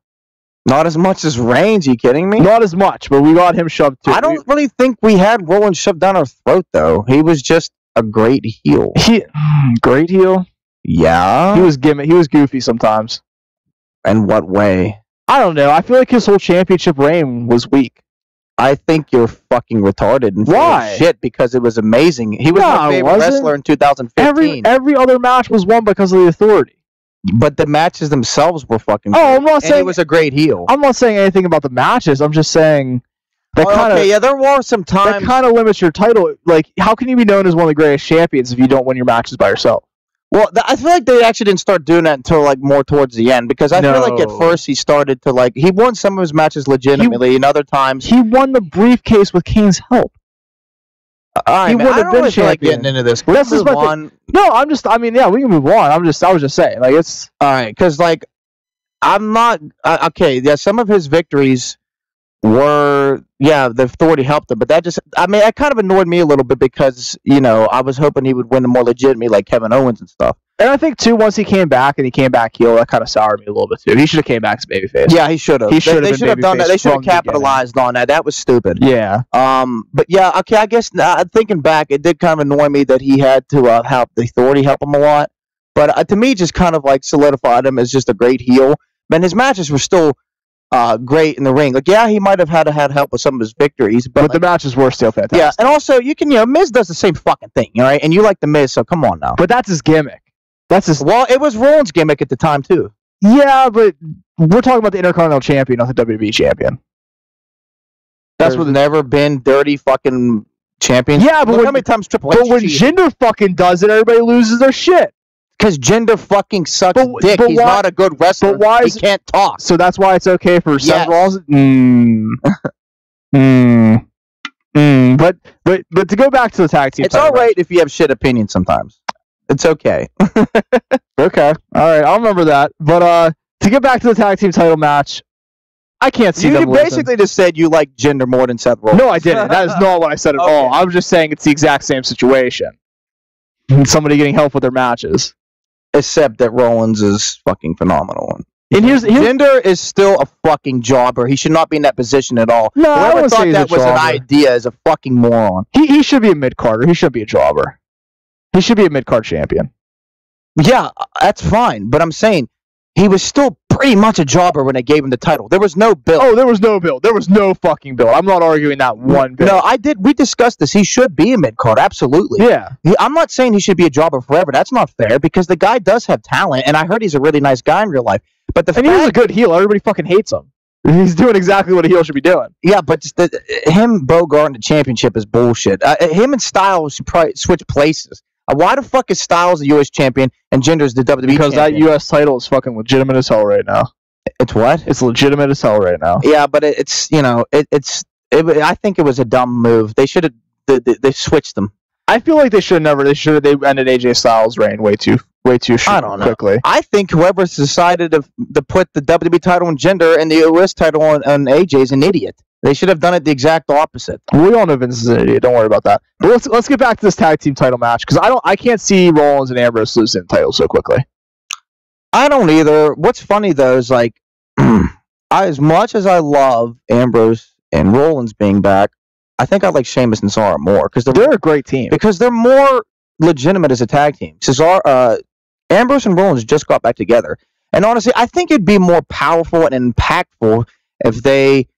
not as much as Reigns. You kidding me? Not as much, but we got him shoved too. I don't really think we had Rollins shoved down our throat though. He was just a great heel. Great heel. Yeah. He was goofy sometimes. In what way? I don't know. I feel like his whole championship reign was weak. I think you're fucking retarded. And Why? Shit, because it was amazing. He was my favorite wrestler in 2015. Every other match was won because of the Authority. But the matches themselves were fucking. Oh, I'm not saying he was a great heel. I'm not saying anything about the matches. I'm just saying yeah, there were some times that kind of limits your title. Like, how can you be known as one of the greatest champions if you don't win your matches by yourself? Well, I feel like they actually didn't start doing that until like more towards the end because I feel like at first he started to like he won some of his matches legitimately, and other times he won the briefcase with Kane's help. He would have been like getting into this. This is no, yeah, we can move on. I was just saying, like, it's all right because like I'm not okay. Yeah, some of his victories were the Authority helped him, but that kind of annoyed me a little bit because I was hoping he would win the more legitimately like Kevin Owens and stuff. And I think too, once he came back heel, that kind of soured me a little bit too. He should have came back as babyface. Yeah, he should have. They should have done that. They should have capitalized on that. That was stupid. Yeah. But yeah, okay. I guess thinking back, it did kind of annoy me that he had to help the Authority help him a lot. But to me, just kind of like solidified him as just a great heel. And his matches were still great in the ring. Like, yeah, he might have had help with some of his victories, but like, the matches were still fantastic. Yeah, and also you can, Miz does the same fucking thing, right? And you like the Miz, so come on now. But that's his gimmick. Well, it was Rollins' gimmick at the time too. Yeah, but we're talking about the Intercontinental Champion, not the WWE Champion. That's what's never been dirty fucking champions. Yeah, but how many times Triple H? But when Jinder fucking does it, everybody loses their shit. Because Jinder fucking sucks dick. He's not a good wrestler. But why he can't talk. So that's why it's okay for Seth Rollins. But to go back to the tag team, it's all right if you have shit opinions sometimes. It's okay. Okay. All right. I'll remember that. But to get back to the tag team title match, I can't see them losing. You basically just said you like Jinder more than Seth Rollins. No, I didn't. That is not what I said at all. I was just saying it's the exact same situation. Somebody getting help with their matches. Except that Rollins is fucking phenomenal. And here's Jinder is still a fucking jobber. He should not be in that position at all. No, whoever thought that was an idea is a fucking moron. He should be a mid-carder. He should be a jobber. He should be a mid-card champion. Yeah, that's fine. But I'm saying he was still pretty much a jobber when they gave him the title. There was no build. Oh, there was no build. There was no fucking build. I'm not arguing that one bit. No, I did. We discussed this. He should be a mid-card. Absolutely. Yeah. I'm not saying he should be a jobber forever. That's not fair because the guy does have talent, and I heard he's a really nice guy in real life. But he's a good heel. Everybody fucking hates him. He's doing exactly what a heel should be doing. Yeah, but just him Bogarting the championship is bullshit. Him and Styles should probably switch places. Why the fuck is Styles the U.S. champion and Jinder's the WWE champion? Because that U.S. title is fucking legitimate as hell right now. It's what? It's legitimate as hell right now. Yeah, but it's I think it was a dumb move. They should have they switched them. I feel like they should have they ended AJ Styles' reign way too I don't know. Quickly. I think whoever's decided to put the WWE title on Jinder and the US title on AJ is an idiot. They should have done it the exact opposite. We all know Vince is an idiot. Don't worry about that. But let's get back to this tag team title match because I can't see Rollins and Ambrose losing the title so quickly. I don't either. What's funny though is like, as much as I love Ambrose and Rollins being back, I think I like Sheamus and Cesaro more because they're a great team. Because they're more legitimate as a tag team. Ambrose and Rollins just got back together, and honestly, I think it'd be more powerful and impactful if they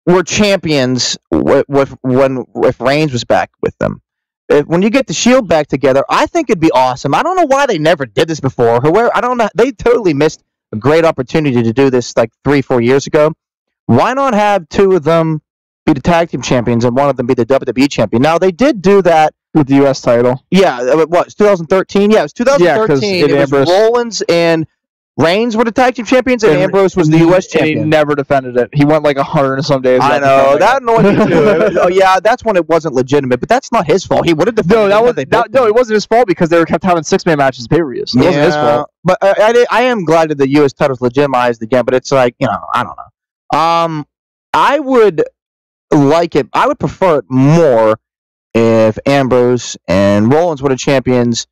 were champions if Reigns was back with them. When you get the Shield back together, I think it'd be awesome. I don't know why they never did this before. I don't know. They totally missed a great opportunity to do this like 3-4 years ago. Why not have two of them be the tag team champions and one of them be the WWE champion? Now, they did do that with the U.S. title. Yeah, what, 2013? Yeah, it was 2013. Yeah, it was Rollins and Reigns were the tag team champions, and Ambrose was the U.S. champion. And he never defended it. He went like 100 and some days. I know. That annoyed me too. Oh, yeah, that's when it wasn't legitimate, but that's not his fault. He would have defended No, it wasn't his fault because they kept having 6-man matches pay-per-views. It wasn't his fault. But I am glad that the U.S. title's legitimized again, but it's like, I don't know. I would like it. I would prefer it more if Ambrose and Rollins were the champions,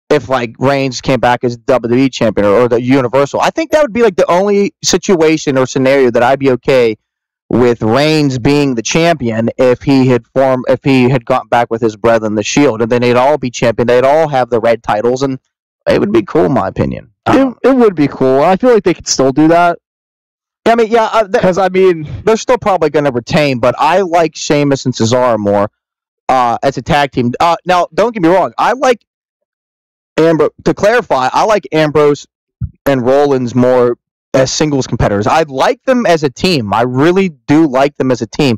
if like Reigns came back as WWE champion or the Universal. I think that would be like the only situation or scenario that I'd be okay with Reigns being the champion if he had gotten back with his brethren, the Shield, and then they'd all be champion. They'd all have the red titles, and it would be cool, in my opinion. It would be cool. I feel like they could still do that. I mean, yeah, because they're still probably going to retain, but I like Sheamus and Cesaro more as a tag team. Now, don't get me wrong, I like Ambrose. To clarify, I like Ambrose and Rollins more as singles competitors. I like them as a team. I really do like them as a team,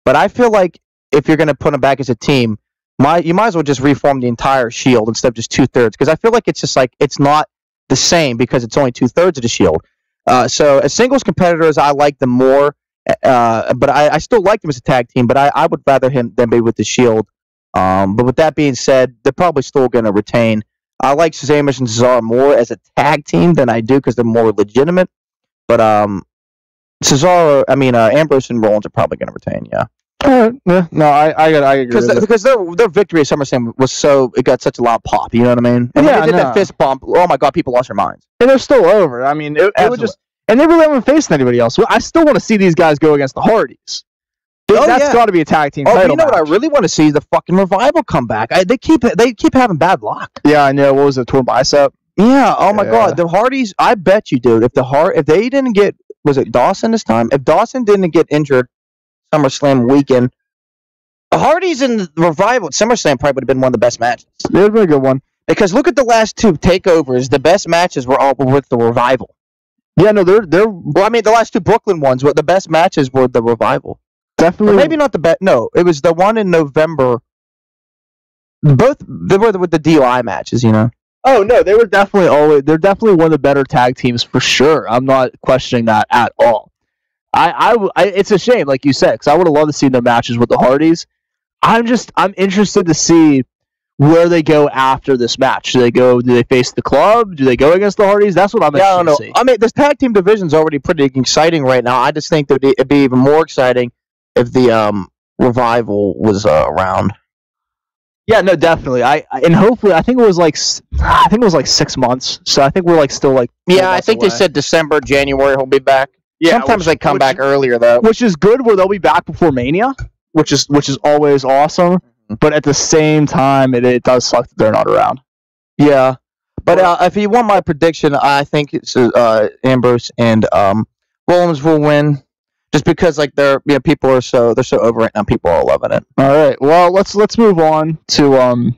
but I feel like if you're going to put them back as a team, you might as well just reform the entire Shield instead of just 2/3, because I feel like it's just like it's not the same because it's only 2/3 of the Shield. So as singles competitors, I like them more, but I still like them as a tag team. But I would rather them be with the Shield. But with that being said, they're probably still going to retain. I like Sheamus and Cesaro more as a tag team than I do because they're more legitimate. But Ambrose and Rollins are probably going to retain. Yeah. Yeah, no, I agree. Because their victory at SummerSlam was it got such a loud pop. You know what I mean? And when they did that fist bump. Oh my god, people lost their minds. And they're still over. I mean, it would just, and they really haven't faced anybody else. I still want to see these guys go against the Hardys. That's got to be a tag team title. You know what I really want to see? The fucking Revival come back. They keep having bad luck. Yeah, I know. What was it? Torn bicep. Yeah. Oh my god, the Hardys. I bet you, dude. If they didn't get, was it Dawson this time? If Dawson didn't get injured, SummerSlam weekend, the Hardys and the Revival at SummerSlam probably would have been one of the best matches. It would have been a good one. Because look at the last two takeovers. The best matches were all with the Revival. Yeah, no, they're. Well, I mean, the last two Brooklyn ones, the best matches were the Revival. Definitely. Or maybe not the best. No, it was the one in November. Both they were with the DUI matches, you know. Oh no, they're definitely one of the better tag teams for sure. I'm not questioning that at all. It's a shame, like you said, because I would have loved to see their matches with the Hardys. I'm interested to see where they go after this match. Do they face the Club? Do they go against the Hardys? That's what I'm interested to see. I mean, this tag team division's already pretty exciting right now. I just think that it'd be even more exciting if the Revival was around. Yeah, no, definitely. And hopefully, I think it was like 6 months. So I think we're still Yeah, I think they said December, January he'll be back. Yeah, sometimes they come back earlier though, which is good. Where they'll be back before Mania, which is always awesome. Mm-hmm. But at the same time, it does suck that they're not around. Yeah, but if you want my prediction, I think it's Ambrose and Rollins will win. Just because people are so over it now, people are loving it. All right, well let's move on to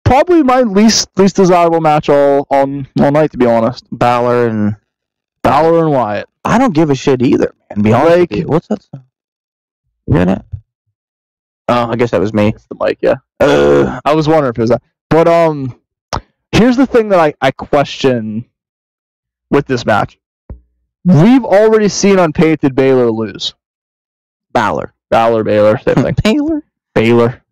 probably my least desirable match all night, to be honest. Balor and Wyatt. I don't give a shit either, man. Be honest with you. What's that sound? You hear that? Oh, I guess that was me. It's the mic, yeah. I was wondering if it was that. But here's the thing that I question with this match. We've already seen Unpainted Baylor lose. Baylor, same thing. Baylor.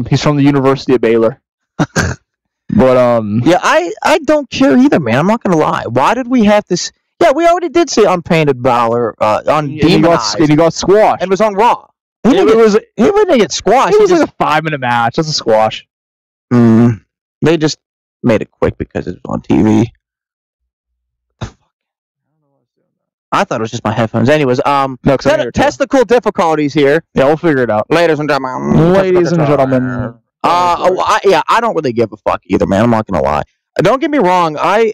He's from the University of Baylor. But yeah, I don't care either, man. I'm not gonna lie. Why did we have this? Yeah, we already did see Unpainted Baylor on Demonized. And he got squashed. And it was on Raw. He didn't get squashed. It was like a 5-minute match. That's a squash. They just made it quick because it was on TV. I thought it was just my headphones. Anyways, technical difficulties here. Yeah, we'll figure it out. Ladies and gentlemen. I don't really give a fuck either, man. I'm not gonna lie. Don't get me wrong. I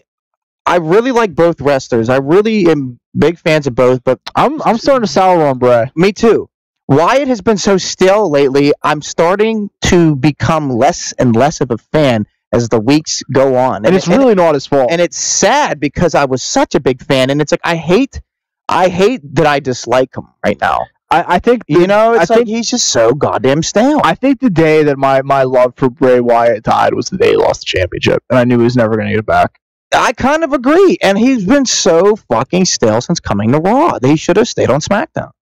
really like both wrestlers. I really am big fans of both, but I'm starting to sour on Bray. Me too. Wyatt has been so still lately. I'm starting to become less and less of a fan as the weeks go on. And it's really not his fault. And it's sad because I was such a big fan, and it's like I hate that I dislike him right now. I think he's just so goddamn stale. I think the day that my love for Bray Wyatt died was the day he lost the championship, and I knew he was never going to get it back. I kind of agree, and he's been so fucking stale since coming to Raw. They should have stayed on SmackDown.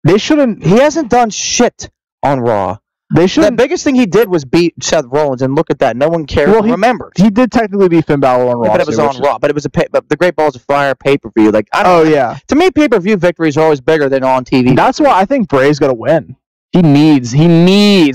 They shouldn't. He hasn't done shit on Raw. They should. The biggest thing he did was beat Seth Rollins, and look at that. No one cares. Well, remembers. He did technically beat Finn Balor on Raw. But it was on Raw. But it was the Great Balls of Fire pay-per-view. To me, pay-per-view victories are always bigger than on TV. That's why I think Bray's gonna win. He needs.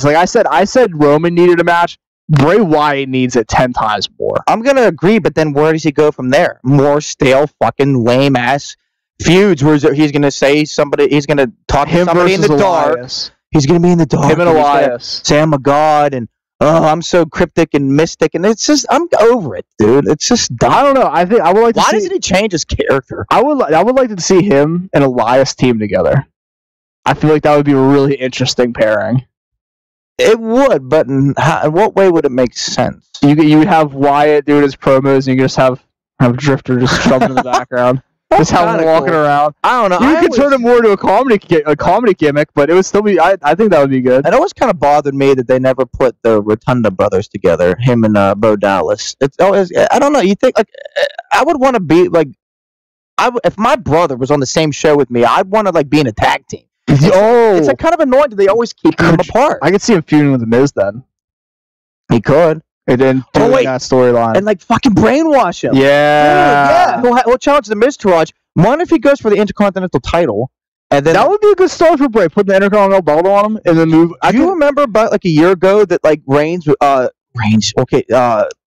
Like I said Roman needed a match. Bray Wyatt needs it 10 times more. I'm gonna agree, but then where does he go from there? More stale, fucking lame ass feuds where he's gonna say somebody. He's gonna talk to somebody in the dark. He's going to be in the dark. Him and Elias. Say I'm a god, and I'm so cryptic and mystic, and it's just I'm over it, dude. It's just dumb. I don't know. I think I would like. Why doesn't he change his character? I would like to see him and Elias team together. I feel like that would be a really interesting pairing. It would, but in what way would it make sense? You would have Wyatt doing his promos, and you just have Drifter just shoving in the background. Just have him walking around. I don't know. You could turn it more into a comedy gimmick, but it would still be. I think that would be good. It always kind of bothered me that they never put the Rotunda brothers together. Him and Bo Dallas. It's always. I don't know. You think I would want to be if my brother was on the same show with me, I'd want to be in a tag team. It's kind of annoying that they always keep them apart. I could see him feuding with The Miz then. He could. And then doing that storyline. And fucking brainwash him. Yeah. We'll challenge The Miz to watch. One, if he goes for the Intercontinental title, And then that would be a good start for Bray. Put the Intercontinental belt on him and then move. do you remember about like a year ago that like Reigns,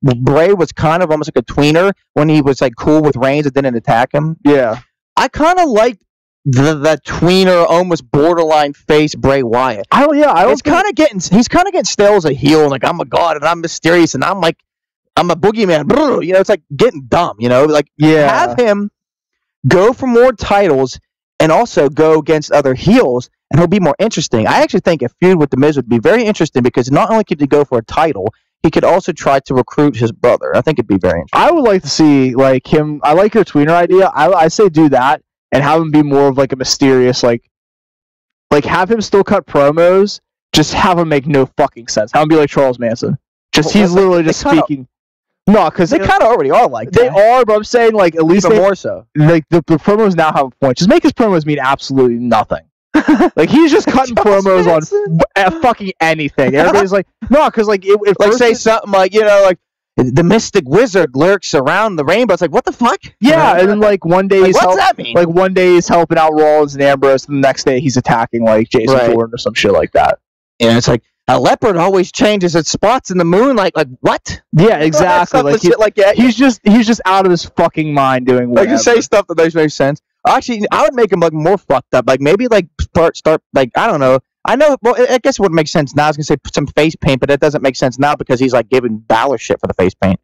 Bray was kind of almost like a tweener when he was like cool with Reigns and didn't attack him. Yeah, I kind of liked that tweener, almost borderline face Bray Wyatt. He's kind of getting stale as a heel. Like I'm a god and I'm mysterious and I'm a boogeyman. You know, it's like getting dumb. You know, like have him go for more titles and also go against other heels, and he'll be more interesting. I actually think a feud with The Miz would be very interesting because not only could he go for a title, he could also try to recruit his brother. I think it'd be very interesting. I would like to see like him. I like your tweener idea. I say do that and have him be more of like a mysterious like have him still cut promos. Just have him make no fucking sense. Have him be like Charles Manson. He's literally just speaking. No, because they kind of already are like that. They are, but I'm saying like at least more so. Like the promos now have a point. Just make his promos mean absolutely nothing. Like he's just cutting promos on fucking anything. Everybody's like, no, because like say something like like the Mystic Wizard lurks around the rainbow. It's like what the fuck? Yeah, and then like one day what's that mean? Like one day he's helping out Rollins and Ambrose, and the next day he's attacking like Jason Jordan or some shit like that. Yeah, it's like a leopard always changes its spots in the moonlight. Like what? Yeah, exactly. He's just out of his fucking mind doing whatever. Like you say stuff that makes no sense. Actually, I would make him like more fucked up. Like maybe like start like I don't know. I know. Well, I guess it would make sense now. I was gonna say some face paint, but it doesn't make sense now because he's like giving Balor shit for the face paint.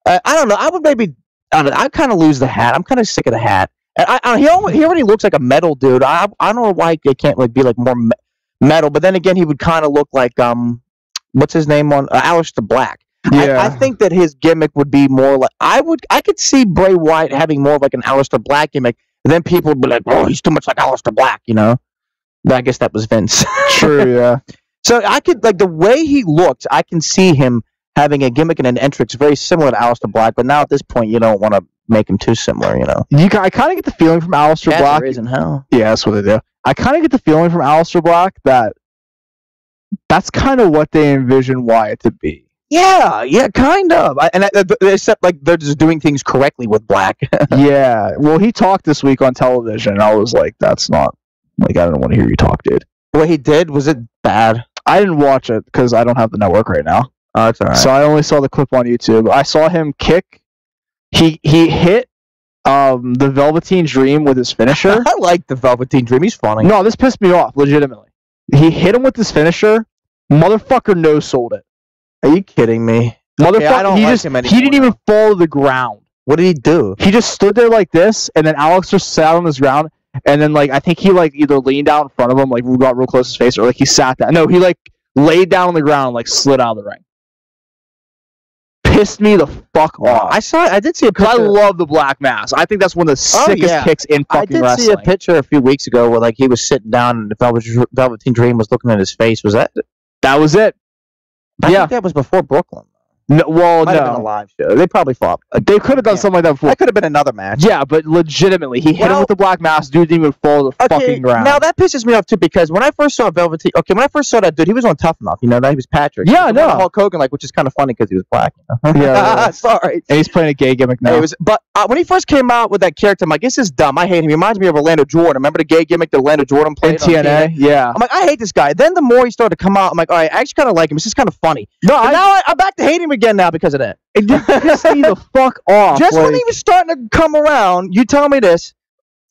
I don't know. I would maybe. I kind of lose the hat. I'm kind of sick of the hat. And he already looks like a metal dude. I don't know why they can't like be like more metal. But then again, he would kind of look like what's his name on Aleister Black. Yeah. I think that his gimmick would be more like I could see Bray Wyatt having more of like an Aleister Black gimmick. And then people would be like, "Oh, he's too much like Aleister Black," you know. But I guess that was Vince. True, yeah. So I could like the way he looked. I can see him having a gimmick and an entrance very similar to Aleister Black. But now at this point, you don't want to make him too similar, you know. I kind of get the feeling from Aleister Black. In hell. Yeah, that's what they do. I kind of get the feeling from Aleister Black that that's kind of what they envision Wyatt to be. Yeah, kind of. Except like they're just doing things correctly with Black. Yeah. Well, he talked this week on television, and I was like, that's not like I don't want to hear you talk, dude. What he did, was it bad? I didn't watch it because I don't have the network right now. Oh, that's all right. So I only saw the clip on YouTube. I saw him kick. He hit the Velveteen Dream with his finisher. I like the Velveteen Dream. He's funny. No, this pissed me off, legitimately. He hit him with his finisher. Motherfucker no-sold it. Are you kidding me? Motherfucker, he didn't even fall to the ground. What did he do? He just stood there like this, and then Alex just sat on his ground, and then like I think he like either leaned out in front of him, like got real close to his face, or like he sat down. No, he like laid down on the ground and like slid out of the ring. Pissed me the fuck off. I did see a picture. I love the Black Mass. I think that's one of the sickest kicks in fucking wrestling. I did see a picture a few weeks ago where like he was sitting down and the Velveteen Dream was looking at his face. Was that? That was it. I think that was before Brooklyn. No, well, Might have been a live show. They probably fought. They could have done something like that before. That could have been another match. Yeah, but legitimately, he hit him with the Black Mass. Dude didn't even fall to the fucking ground. Now that pisses me off too because when I first saw Velveteen, when I first saw that dude, he was on Tough Enough. You know that he was Patrick. Yeah, no. Hulk Hogan, like, which is kind of funny because he was black. You know? Yeah. Sorry. And he's playing a gay gimmick now. But when he first came out with that character, I'm like, this is dumb. I hate him. He reminds me of Orlando Jordan. Remember the gay gimmick that Orlando Jordan played in TNA? Yeah. I'm like, I hate this guy. Then the more he started to come out, I'm like, all right, I actually kind of like him. It's just kind of funny. No, now I'm back to hate him again now because of that. It just pissed me the fuck off. Just when he was starting to come around, you tell me this.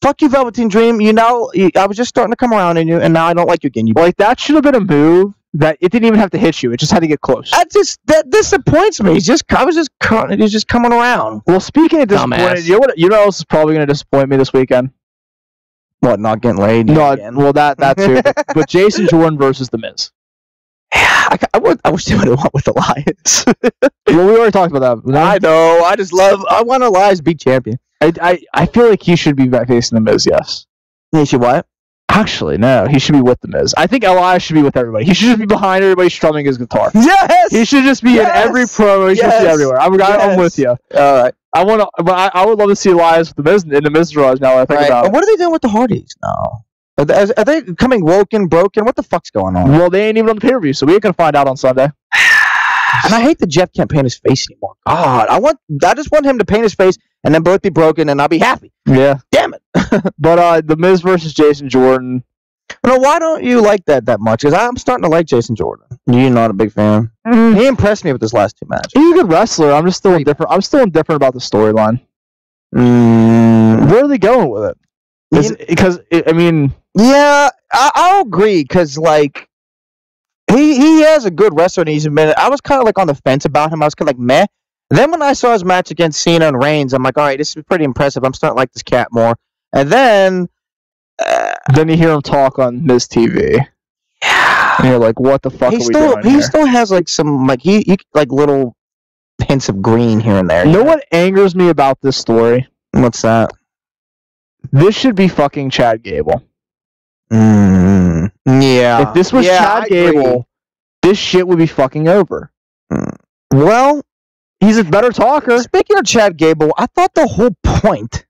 Fuck you, Velveteen Dream. I was just starting to come around in you, and now I don't like you again. That should have been a move that it didn't even have to hit you. It just had to get close. That disappoints me. He's just coming around. Well, speaking of disappointed, you know what else is probably going to disappoint me this weekend? What, not getting laid? No, again? Well, that too. but Jason Jordan versus The Miz. Yeah, I wish they would have went with Elias. Well, we already talked about that. No? I know. I want Elias to be champion. I feel like he should be back facing The Miz, yes. He should what? Actually, no. He should be with The Miz. I think Elias should be with everybody. He should just be behind everybody strumming his guitar. Yes! He should just be in every promo. He should be everywhere. I'm with you. All right. I would love to see Elias with The Miz in the Miz Raj now. I think about it. What are they doing with the Hardys now? Are they coming broken? What the fuck's going on? Well, they ain't even on the pay-per-view, so we ain't gonna find out on Sunday. And I hate that Jeff can't paint his face anymore. God, I just want him to paint his face and then both be broken and I'll be happy. Yeah. Damn it. But The Miz versus Jason Jordan. No, why don't you like that much? Because I'm starting to like Jason Jordan. You're not a big fan. He impressed me with his last two matches. He's a good wrestler. I'm just still indifferent. I'm still indifferent about the storyline. Where are they going with it? Because I mean, yeah, I'll agree. Because like, he has a good wrestler, and he's been. I was kind of like on the fence about him. I was kind of like meh. Then when I saw his match against Cena and Reigns, I'm like, all right, this is pretty impressive. I'm starting to like this cat more. And then you hear him talk on Miz TV. Yeah. And you're like, what the fuck are we doing here? He still has like some like he like little hints of green here and there. You know what angers me about this story? What's that? This should be fucking Chad Gable. Yeah. If this was Chad Gable, this shit would be fucking over. Well, he's a better talker. Speaking of Chad Gable, I thought the whole point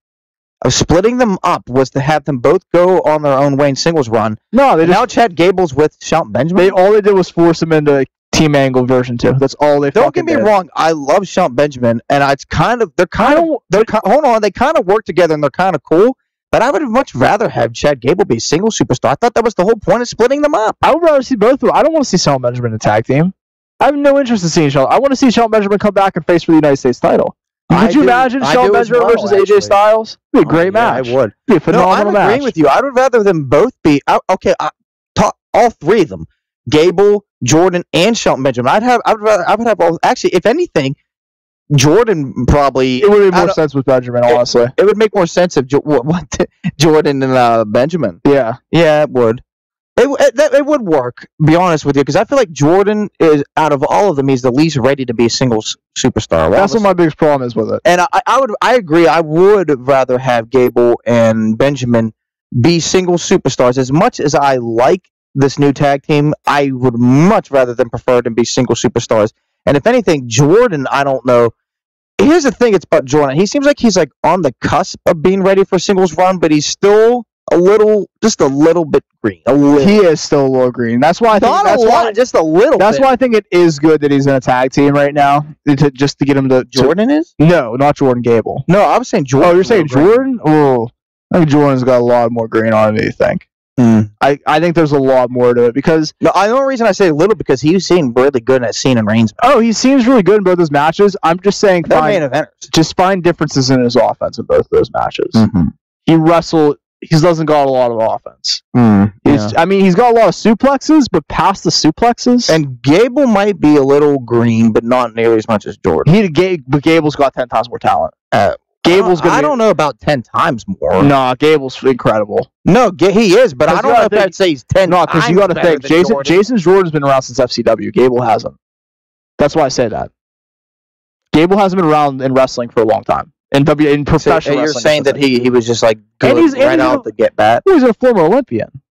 of splitting them up was to have them both go on their own way in singles run. No, now Chad Gable's with Shelton Benjamin. All they did was force him into Team Angle version 2. That's all they Don't get me wrong, I love Shelton Benjamin, and it's kind of hold on, they kind of work together and they're kind of cool. But I would much rather have Chad Gable be a single superstar. I thought that was the whole point of splitting them up. I would rather see both of them. I don't want to see Shelton Benjamin in a tag team. I have no interest in seeing Shelton. I want to see Shelton Benjamin come back and face for the United States title. Could you imagine Shelton Benjamin versus AJ Styles? It'd be a great match. I would. It'd be a phenomenal match. I'm agreeing with you. I would rather them both be all three of them, Gable, Jordan, and Shelton Benjamin. I would have all. Actually, if anything, Jordan probably. It would make more sense with Benjamin, honestly. It would make more sense if Jordan and Benjamin. Yeah, it would. It would work. Be honest with you, because I feel like Jordan is out of all of them, he's the least ready to be a single superstar. That's what my biggest problem is with it. And I agree. I would rather have Gable and Benjamin be single superstars. As much as I like this new tag team, I would much rather than prefer them be single superstars. And if anything, Jordan, I don't know. Here's the thing: it's about Jordan. He seems like he's like on the cusp of being ready for a singles run, but he's still just a little bit green. He is still a little green. That's why I think just a little. That's why I think it is good that he's in a tag team right now, just to get him to. Jordan is? No, not Jordan Gable. No, I was saying Jordan. Oh, you're saying Jordan? Oh, I think Jordan's got a lot more green on it than you think. I think there's a lot more to it because the only reason I say little because he seemed really good at Cena and Reigns. Oh, he seems really good in both those matches. I'm just saying, just find differences in his offense in both of those matches. He doesn't got a lot of offense. I mean, he's got a lot of suplexes, but past the suplexes, and Gable might be a little green, but not nearly as much as Jordan. But Gable's got 10 times more talent. I don't know about 10 times more. No, Gable's incredible. No, he is, but I don't know if I'd say he's 10 times. No, because you got to think, Jason Jordan's been around since FCW. Gable hasn't. That's why I say that. Gable hasn't been around in wrestling for a long time. In professional wrestling. You're saying that he was just like good right out to get back? He was a former Olympian.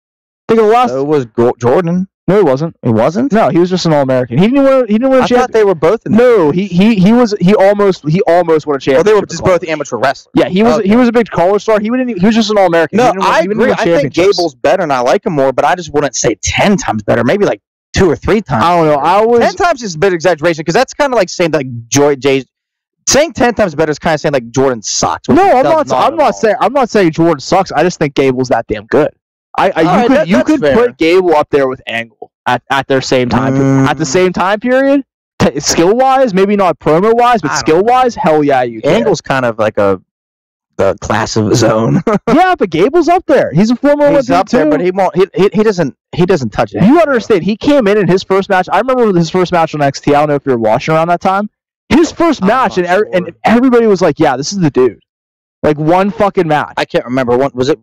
Think of the last. So it was Jordan. No, he wasn't. He wasn't? No, he was just an All-American. He didn't win a championship. I thought they were both in No, he almost won a championship. Well, they were just both amateur wrestlers. Yeah, he was a big college star. He was just an All-American. No, I agree. I think Gable's better and I like him more, but I just wouldn't say 10 times better. Maybe like 2 or 3 times. I don't know. 10 times is a bit of exaggeration because that's kind of like saying like saying 10 times better is kind of saying like Jordan sucks. No, I'm not saying Jordan sucks. I just think Gable's that damn good. You could put Gable up there with Angle at their same time at the same time period. Skill wise, maybe not promo wise, but skill wise, hell yeah, you can. Angle's kind of like the class of his own. Yeah, but Gable's up there. He's a former Olympian. He's up there, but he won't. He doesn't touch it. You understand? He came in his first match. I remember his first match on NXT. I don't know if you were watching around that time. His first match, and everybody was like, "Yeah, this is the dude." Like one fucking match. I can't remember. Was it?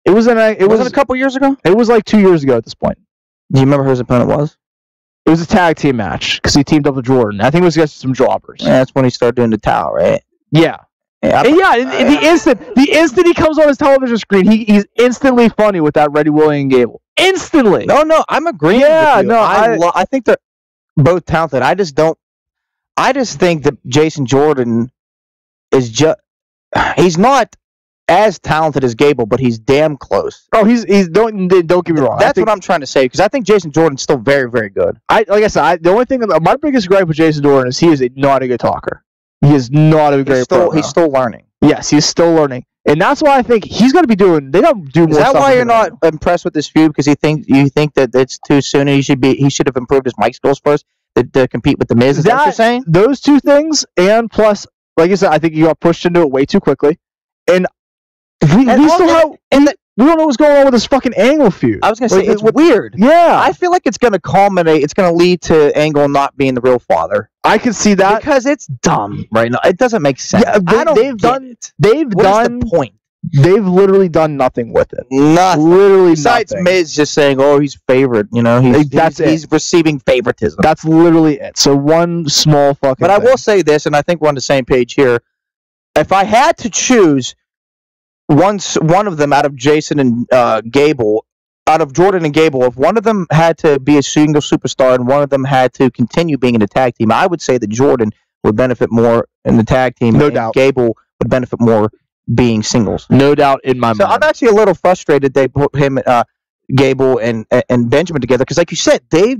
It was a couple years ago. It was like 2 years ago at this point. Do you remember who his opponent was? It was a tag team match because he teamed up with Jordan. I think it was against some jobbers. Yeah, that's when he started doing the towel, right? Yeah. The instant he comes on his television screen, he's instantly funny with that Reddy William Gable. Instantly. No, I'm agreeing with you. I think they're both talented. I just think that Jason Jordan is he's not as talented as Gable, but he's damn close. Oh, he's don't get me wrong. That's what I'm trying to say, because I think Jason Jordan's still very, very good. Like I said, the only thing, my biggest gripe with Jason Jordan is he is not a good talker. He is not a great pro. He's still learning. Yes, he's still learning. And that's why I think he's going to be doing. They don't do more. Is that stuff why you're not impressed with this feud? Because you think that it's too soon, and he should have improved his mic skills first to compete with the Miz. Is that what you're saying? Those two things, and plus, like I said, I think you got pushed into it way too quickly, and we don't know what's going on with this fucking Angle feud. I was gonna say it's weird. Yeah, I feel like it's gonna culminate. It's gonna lead to Angle not being the real father. I can see that because it's dumb right now. It doesn't make sense. Yeah, they've done the point. They've literally done nothing with it. Nothing. Literally besides nothing. Miz just saying, "Oh, he's favored." You know, he's receiving favoritism. That's literally it. So one small fucking. But I will say this, and I think we're on the same page here. If I had to choose one of them out of Jason and Gable, out of Jordan and Gable, if one of them had to be a single superstar and one of them had to continue being in the tag team, I would say that Jordan would benefit more in the tag team. No doubt. Gable would benefit more being singles. No doubt in my mind. So I'm actually a little frustrated they put him, Gable, and Benjamin together because, like you said, they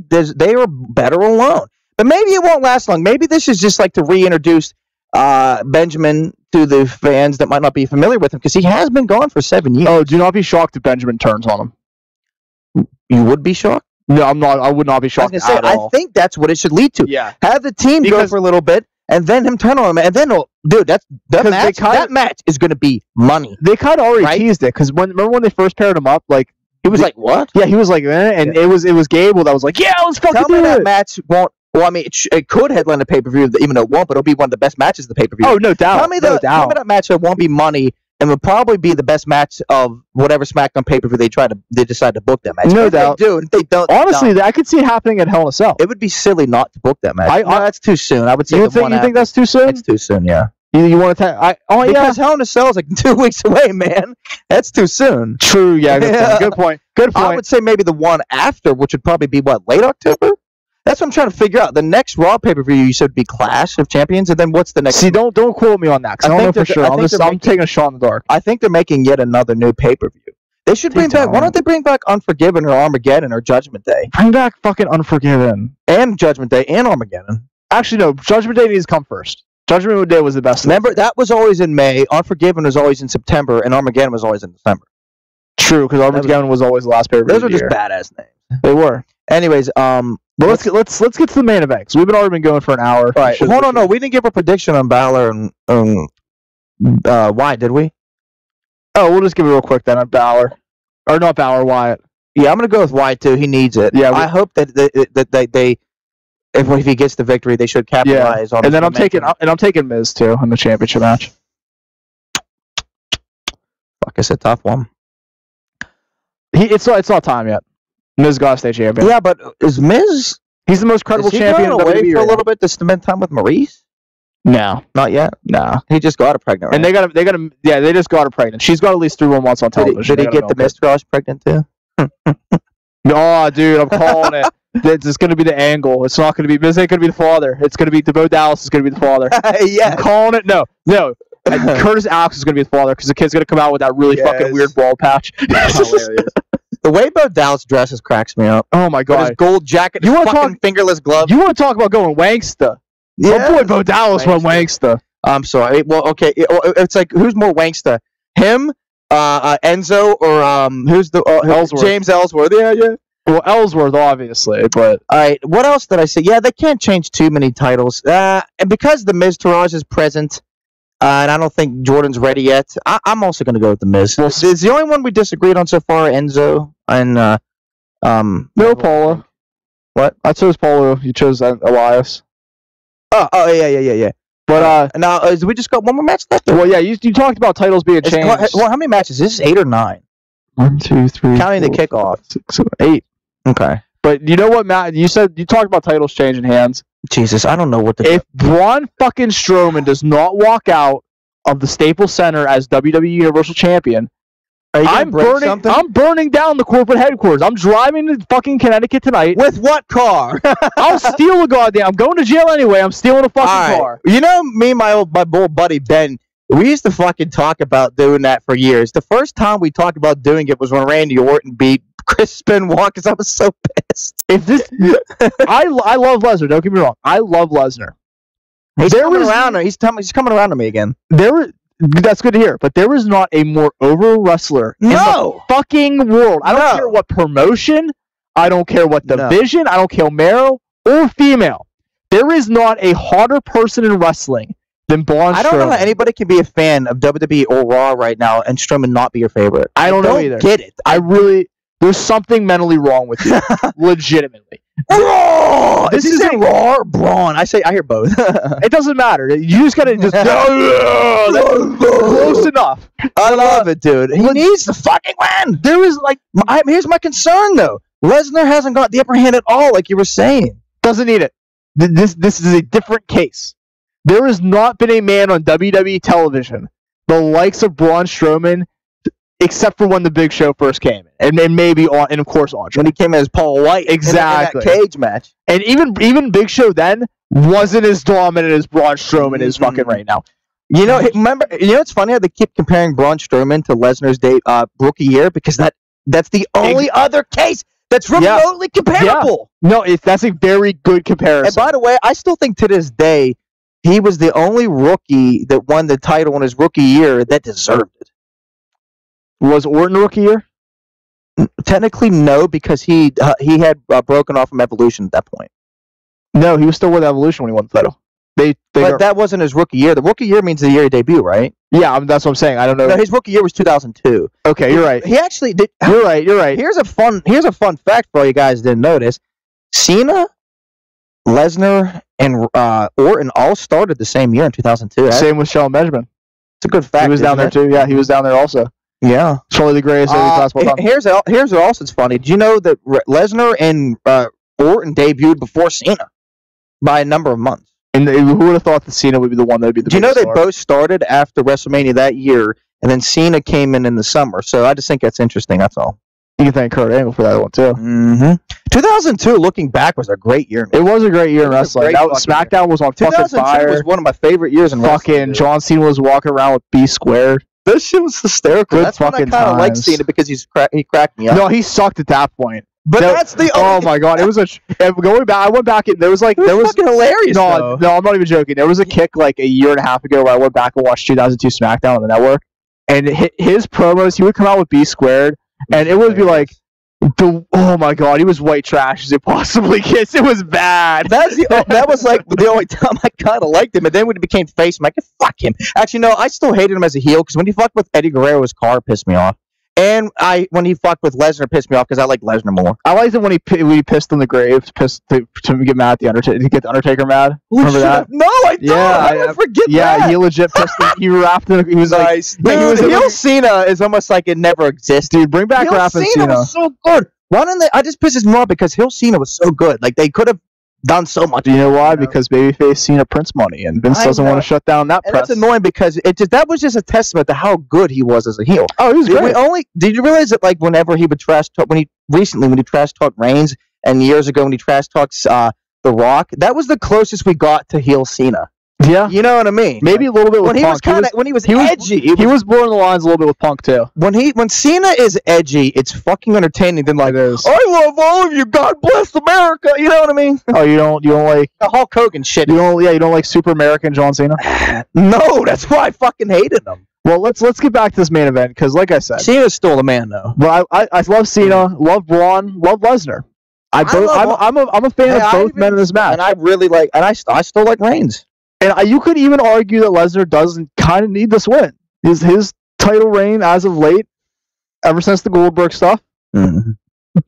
are better alone. But maybe it won't last long. Maybe this is just like to reintroduce Benjamin to the fans that might not be familiar with him because he has been gone for 7 years. Oh, do not be shocked if Benjamin turns on him. You would be shocked? No, I'm not. I would not be shocked at all. I think that's what it should lead to. Yeah. Have the team go for a little bit, and then him turn on him, and then that match is going to be money. They kind of already teased it because remember when they first paired him up, like he was like, "What?" Yeah, he was like, and it was Gable that was like, "Yeah, let's fucking do it." That match won't. Well, I mean, it could headline the pay-per-view, even though it won't, but it'll be one of the best matches of the pay-per-view. Oh, no doubt. Tell me that match that won't be money and will probably be the best match of whatever SmackDown pay-per-view they decide to book that match. No doubt. If they don't. Honestly, I could see it happening at Hell in a Cell. It would be silly not to book that match. No, that's too soon. I would say you think that's too soon? It's too soon, yeah. You want to because Hell in a Cell is like 2 weeks away, man. That's too soon. True, yeah, good point. I would say maybe the one after, which would probably be, late October? That's what I'm trying to figure out. The next Raw pay-per-view you said would be Clash of Champions, and then what's the next? See, don't quote me on that, because I don't know for sure. I'm taking a shot in the dark. I think they're making yet another new pay-per-view. They should bring back. Why don't they bring back Unforgiven or Armageddon or Judgment Day? Bring back fucking Unforgiven and Judgment Day and Armageddon. Actually, no. Judgment Day needs to come first. Judgment Day was the best. Remember, that was always in May. Unforgiven was always in September, and Armageddon was always in December. True, because Armageddon was always the last pay-per-view. Those were just badass names. They were. Anyways, but let's get to the main event. We've already been going for an hour. Right. Hold on, no, we didn't give a prediction on Balor and Wyatt, did we? Oh, we'll just give it real quick then on Balor, or not Balor, Wyatt. Yeah, I'm gonna go with Wyatt too. He needs it. Yeah, I hope that they if he gets the victory, they should capitalize on. And then I'm taking Miz too in the championship match. Fuck, it's a tough one. It's not time yet. Miz got to stay champion. Yeah, but is Miz? He's the most credible champion. Is he away for a little bit to spend time with Maurice? No, not yet. No, he just got her pregnant. Right? And they just got her pregnant. She's got at least 3 more months on television. Did he get the Miz pregnant too? No, dude, I'm calling it. It's going to be the Angle. It's not going to be Miz. Ain't going to be the father. It's going to be Bo Dallas. Is going to be the father. Yeah, I'm calling it. No. Curtis Alex is going to be the father because the kid's going to come out with that really fucking weird bald patch. Hilarious. The way Bo Dallas dresses cracks me up. Oh my god! With his gold jacket, you want to talk fingerless gloves. You want to talk about going wanksta? Yeah, my boy Bo Dallas went wanksta. I'm sorry. Well, okay. It's like who's more wanksta, him, Enzo, or who's the Ellsworth. James Ellsworth? Yeah. Well, Ellsworth, obviously, but all right. What else did I say? Yeah, they can't change too many titles, and because the Miz Taraj is present. And I don't think Jordan's ready yet. I'm also going to go with the Miz. Well, it's the only one we disagreed on so far. Enzo and no Polo. What? I chose Polo. You chose Elias. Oh yeah. But now we just got one more match left. Well, yeah, you talked about titles being changed. Well, how many matches? This is 8 or 9. 1, 2, 3. Counting the kickoff. 6, 7, 8. Okay. But you know what, Matt? You talked about titles changing hands. Jesus, I don't know what to do. If Braun fucking Strowman does not walk out of the Staples Center as WWE Universal Champion, I'm burning down the corporate headquarters. I'm driving to fucking Connecticut tonight. With what car? I'll steal a goddamn. I'm going to jail anyway. I'm stealing a fucking car. You know me, my old buddy Ben. We used to fucking talk about doing that for years. The first time we talked about doing it was when Randy Orton beat Chris Benoit because I was so pissed. If this, I love Lesnar. Don't get me wrong. I love Lesnar. He's coming around. He's coming around to me again. That's good to hear. But there is not a more over wrestler in the fucking world. I don't care what promotion. I don't care what division. I don't care male or female. There is not a harder person in wrestling than Braun Strowman. I don't know how anybody can be a fan of WWE or Raw right now and Strowman not be your favorite. I don't know either. Get it. There's something mentally wrong with you. Legitimately. Raw! This isn't Raw or Braun. I hear both. It doesn't matter. You just gotta just close enough. I love it, dude. He needs to fucking win. There is here's my concern though. Lesnar hasn't got the upper hand at all, like you were saying. Doesn't need it. This is a different case. There has not been a man on WWE television the likes of Braun Strowman, except for when the Big Show first came, and maybe and of course Andre. When he came as Paul White, exactly, in that cage match, and even Big Show then wasn't as dominant as Braun Strowman is fucking right now. You know, remember? You know, it's funny how they keep comparing Braun Strowman to Lesnar's rookie year because that's the only other case that's remotely comparable. Yeah. No, that's a very good comparison. And by the way, I still think to this day he was the only rookie that won the title in his rookie year that deserved it. Was Orton rookie year? Technically, no, because he had broken off from Evolution at that point. No, he was still with Evolution when he won the title. But that wasn't his rookie year. The rookie year means the year he debuted, right? Yeah, that's what I'm saying. I don't know. No, his rookie year was 2002. Okay, you're right. He actually did. You're right. Here's a fun fact for all you guys didn't notice. Cena, Lesnar, and Orton all started the same year in 2002. Same with Shelton Benjamin. It's a good fact. He was down there too. Yeah, he was down there also. Yeah, probably the greatest class of all time. Here's what else is funny. Did you know that Lesnar and Orton debuted before Cena by a number of months? And who would have thought that Cena would be the one that would be the? Do you know they both started after WrestleMania that year, and then Cena came in the summer? So I just think that's interesting. That's all. You can thank Kurt Angle for that one too. Mm-hmm. 2002, looking back, was a great year. It was a great year in wrestling. SmackDown was on fucking fire. 2002 was one of my favorite years in wrestling. Fucking John Cena was walking around with B squared. This shit was hysterical. That's when I kind of liked Cena because he cracked me up. No, he sucked at that point. But that's the oh my god, it was going back. I went back. There was fucking hilarious. No, I'm not even joking. There was a kick like a year and a half ago where I went back and watched 2002 SmackDown on the network, and his promos, he would come out with B squared, and it would be like, oh my god, he was white trash as it possibly gets. It was bad. That was like the only time I kind of liked him, and then when he became face, I'm like, fuck him. Actually, no, I still hated him as a heel because when he fucked with Eddie Guerrero, his car pissed me off. And when he fucked with Lesnar, pissed me off because I like Lesnar more. I liked it when he pissed on the grave, to get mad at the Undertaker, to get the Undertaker mad. Remember that? No, I don't. I forget that. Yeah, he legit pissed him. He rapped him. He was nice. Like, heel Cena is almost like it never existed. Dude, bring back rapping Cena. Cena was so good. Why didn't they? I just pisses me off because heel Cena was so good. Like they could have done so much. Do you know why? Because babyface Cena prints money, and Vince doesn't want to shut down that press. That's annoying because that was just a testament to how good he was as a heel. Oh, he was great. Did you realize that like whenever he would trash talk when he trash talked Reigns and years ago when he trash talks The Rock, that was the closest we got to heel Cena. Yeah, you know what I mean. Maybe a little bit with Punk. When he was edgy. He was blurring the lines a little bit with Punk too. When Cena is edgy, it's fucking entertaining. Then like, I love all of you. God bless America. You know what I mean? Oh, you don't like the Hulk Hogan shit. You don't like Super American John Cena? No, that's why I fucking hated him. Well, let's get back to this main event because, like I said, Cena's still the man though. But I love Cena, love Braun, love Lesnar. I'm a fan of both men in this match, and I really like, and I still like Reigns. And you could even argue that Lesnar doesn't kind of need this win. His title reign as of late, ever since the Goldberg stuff, been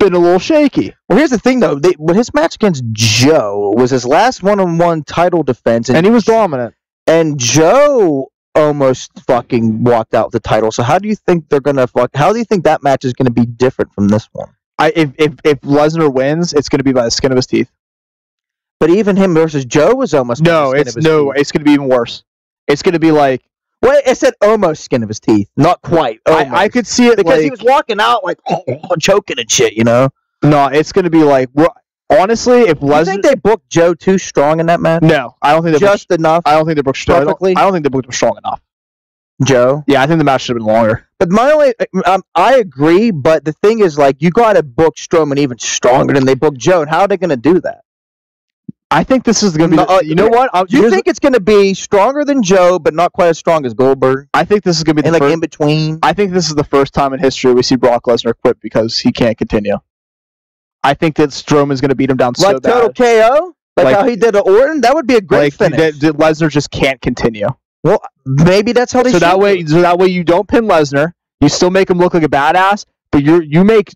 a little shaky. Well, here's the thing, though. When his match against Joe was his last one-on-one title defense, and he was dominant. And Joe almost fucking walked out with the title. So how do you think how do you think that match is gonna be different from this one? If Lesnar wins, it's gonna be by the skin of his teeth. But even him versus Joe was almost it's going to be even worse. It's going to be like, well, it said almost skin of his teeth, not quite. I could see it because he was walking out like choking and shit, you know. No, it's going to be like, honestly, if Lesnar, you think they booked Joe too strong in that match? No, I don't think they enough. I don't think they booked strong. Perfectly? I don't think they booked him strong enough. Joe. Yeah, I think the match should have been longer. But my only, I agree. But the thing is, like, you got to book Strowman even stronger than they booked Joe. And how are they going to do that? I think this is going to be. You know what? You think it's going to be stronger than Joe, but not quite as strong as Goldberg? I think this is going to be and in between. I think this is the first time in history we see Brock Lesnar quit because he can't continue. I think that Strowman's going to beat him down so bad. Like total KO? Like how he did to Orton? That would be a great finish. Lesnar just can't continue. Well, maybe that's how they should. So that way you don't pin Lesnar. You still make him look like a badass, but you would make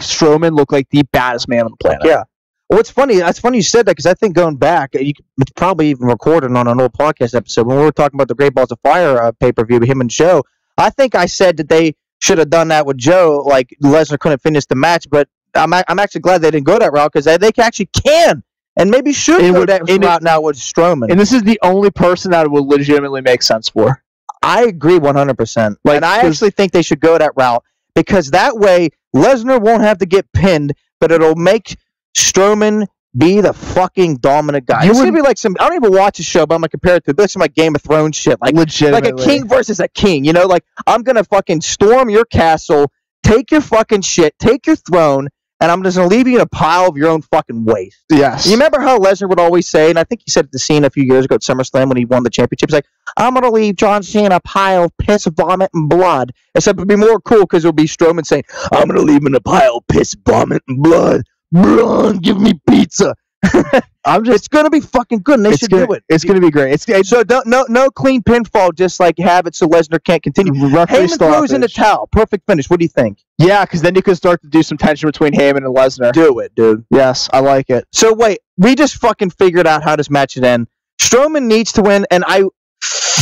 Strowman look like the baddest man on the planet. Yeah. Well, it's funny. That's funny you said that because I think going back, it's probably even recorded on an old podcast episode when we were talking about the Great Balls of Fire pay-per-view with him and Joe. I think I said that they should have done that with Joe. Like Lesnar couldn't finish the match, but I'm actually glad they didn't go that route because they actually can and maybe should go that route now with Strowman. And this is the only person that would legitimately make sense for. I agree 100%. And I actually think they should go that route because that way Lesnar won't have to get pinned, but it'll make Strowman be the fucking dominant guy. It's gonna be like I don't even watch the show, but I'm gonna compare it to this, some like Game of Thrones shit, like legitimately, like a king versus a king. You know, like I'm gonna fucking storm your castle, take your fucking shit, take your throne, and I'm just gonna leave you in a pile of your own fucking waste. Yes. You remember how Lesnar would always say, and I think he said at the scene a few years ago at SummerSlam when he won the championship, he's like, "I'm gonna leave John Cena in a pile of piss, vomit, and blood." Except it'd be more cool because it would be Strowman saying, "I'm gonna leave him in a pile of piss, vomit, and blood. Run, give me pizza." It's gonna be fucking good, and they should do it. It's gonna be great. So no clean pinfall, just like have it so Lesnar can't continue. Heyman throws in the towel. Perfect finish. What do you think? Yeah, because then you can start to do some tension between Heyman and Lesnar. Do it, dude. Yes, I like it. So wait, we just fucking figured out how this match should end. Strowman needs to win, and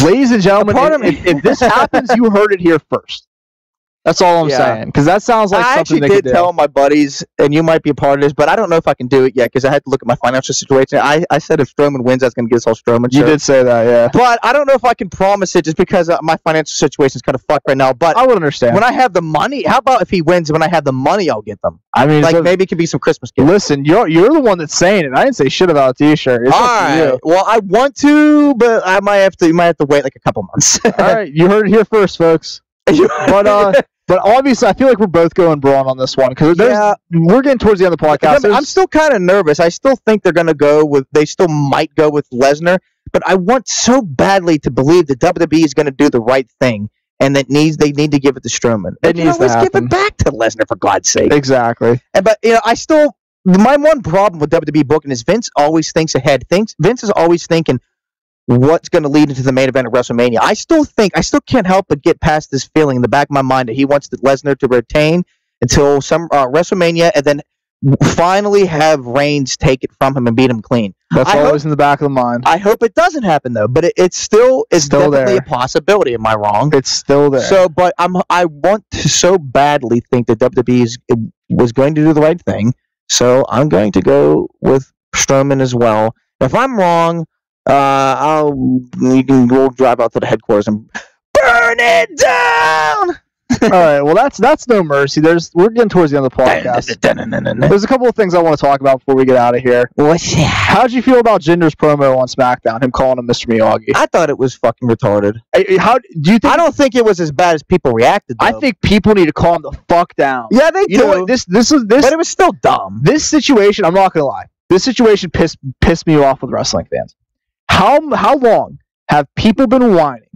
ladies and gentlemen, if this happens, you heard it here first. That's all I'm saying, because that sounds like something they could do. I actually did tell my buddies, and you might be a part of this, but I don't know if I can do it yet, because I had to look at my financial situation. I said if Strowman wins, I was going to get this whole Strowman show. You did say that, yeah. But I don't know if I can promise it, just because my financial situation is kind of fucked right now. But I would understand. When I have the money, how about if he wins, when I have the money, I'll get them. I mean, like maybe it could be some Christmas gifts. Listen, you're the one that's saying it. I didn't say shit about a t-shirt. It's all right. Well, I want to, but I might have to. You might have to wait like a couple months. All right, you heard it here first, folks. But obviously, I feel like we're both going Braun on this one because we're getting towards the end of the podcast. I'm still kind of nervous. I still think they're going to go with. They still might go with Lesnar, but I want so badly to believe that WWE is going to do the right thing and that they need to give it to Strowman. Let's give it back to Lesnar for God's sake. Exactly. But my one problem with WWE booking is Vince always thinks ahead. Vince is always thinking what's going to lead into the main event of WrestleMania. I still can't help but get past this feeling in the back of my mind that he wants Lesnar to retain until some WrestleMania and then finally have Reigns take it from him and beat him clean. That's always in the back of the mind. I hope it doesn't happen though, but it's still definitely a possibility. Am I wrong? It's still there. So, but I want to so badly think that WWE was going to do the right thing. So I'm going to go with Strowman as well. If I'm wrong, you can go drive out to the headquarters and burn it down. All right, well that's no mercy. We're getting towards the end of the podcast. There's a couple of things I want to talk about before we get out of here. How'd you feel about Jinder's promo on SmackDown? Him calling him Mr. Miyagi. I thought it was fucking retarded. How do you think? I don't think it was as bad as people reacted. Though. I think people need to calm the fuck down. Yeah, they do. You know what? This, but it was still dumb. This situation, I'm not gonna lie. This situation pissed me off with wrestling fans. How long have people been whining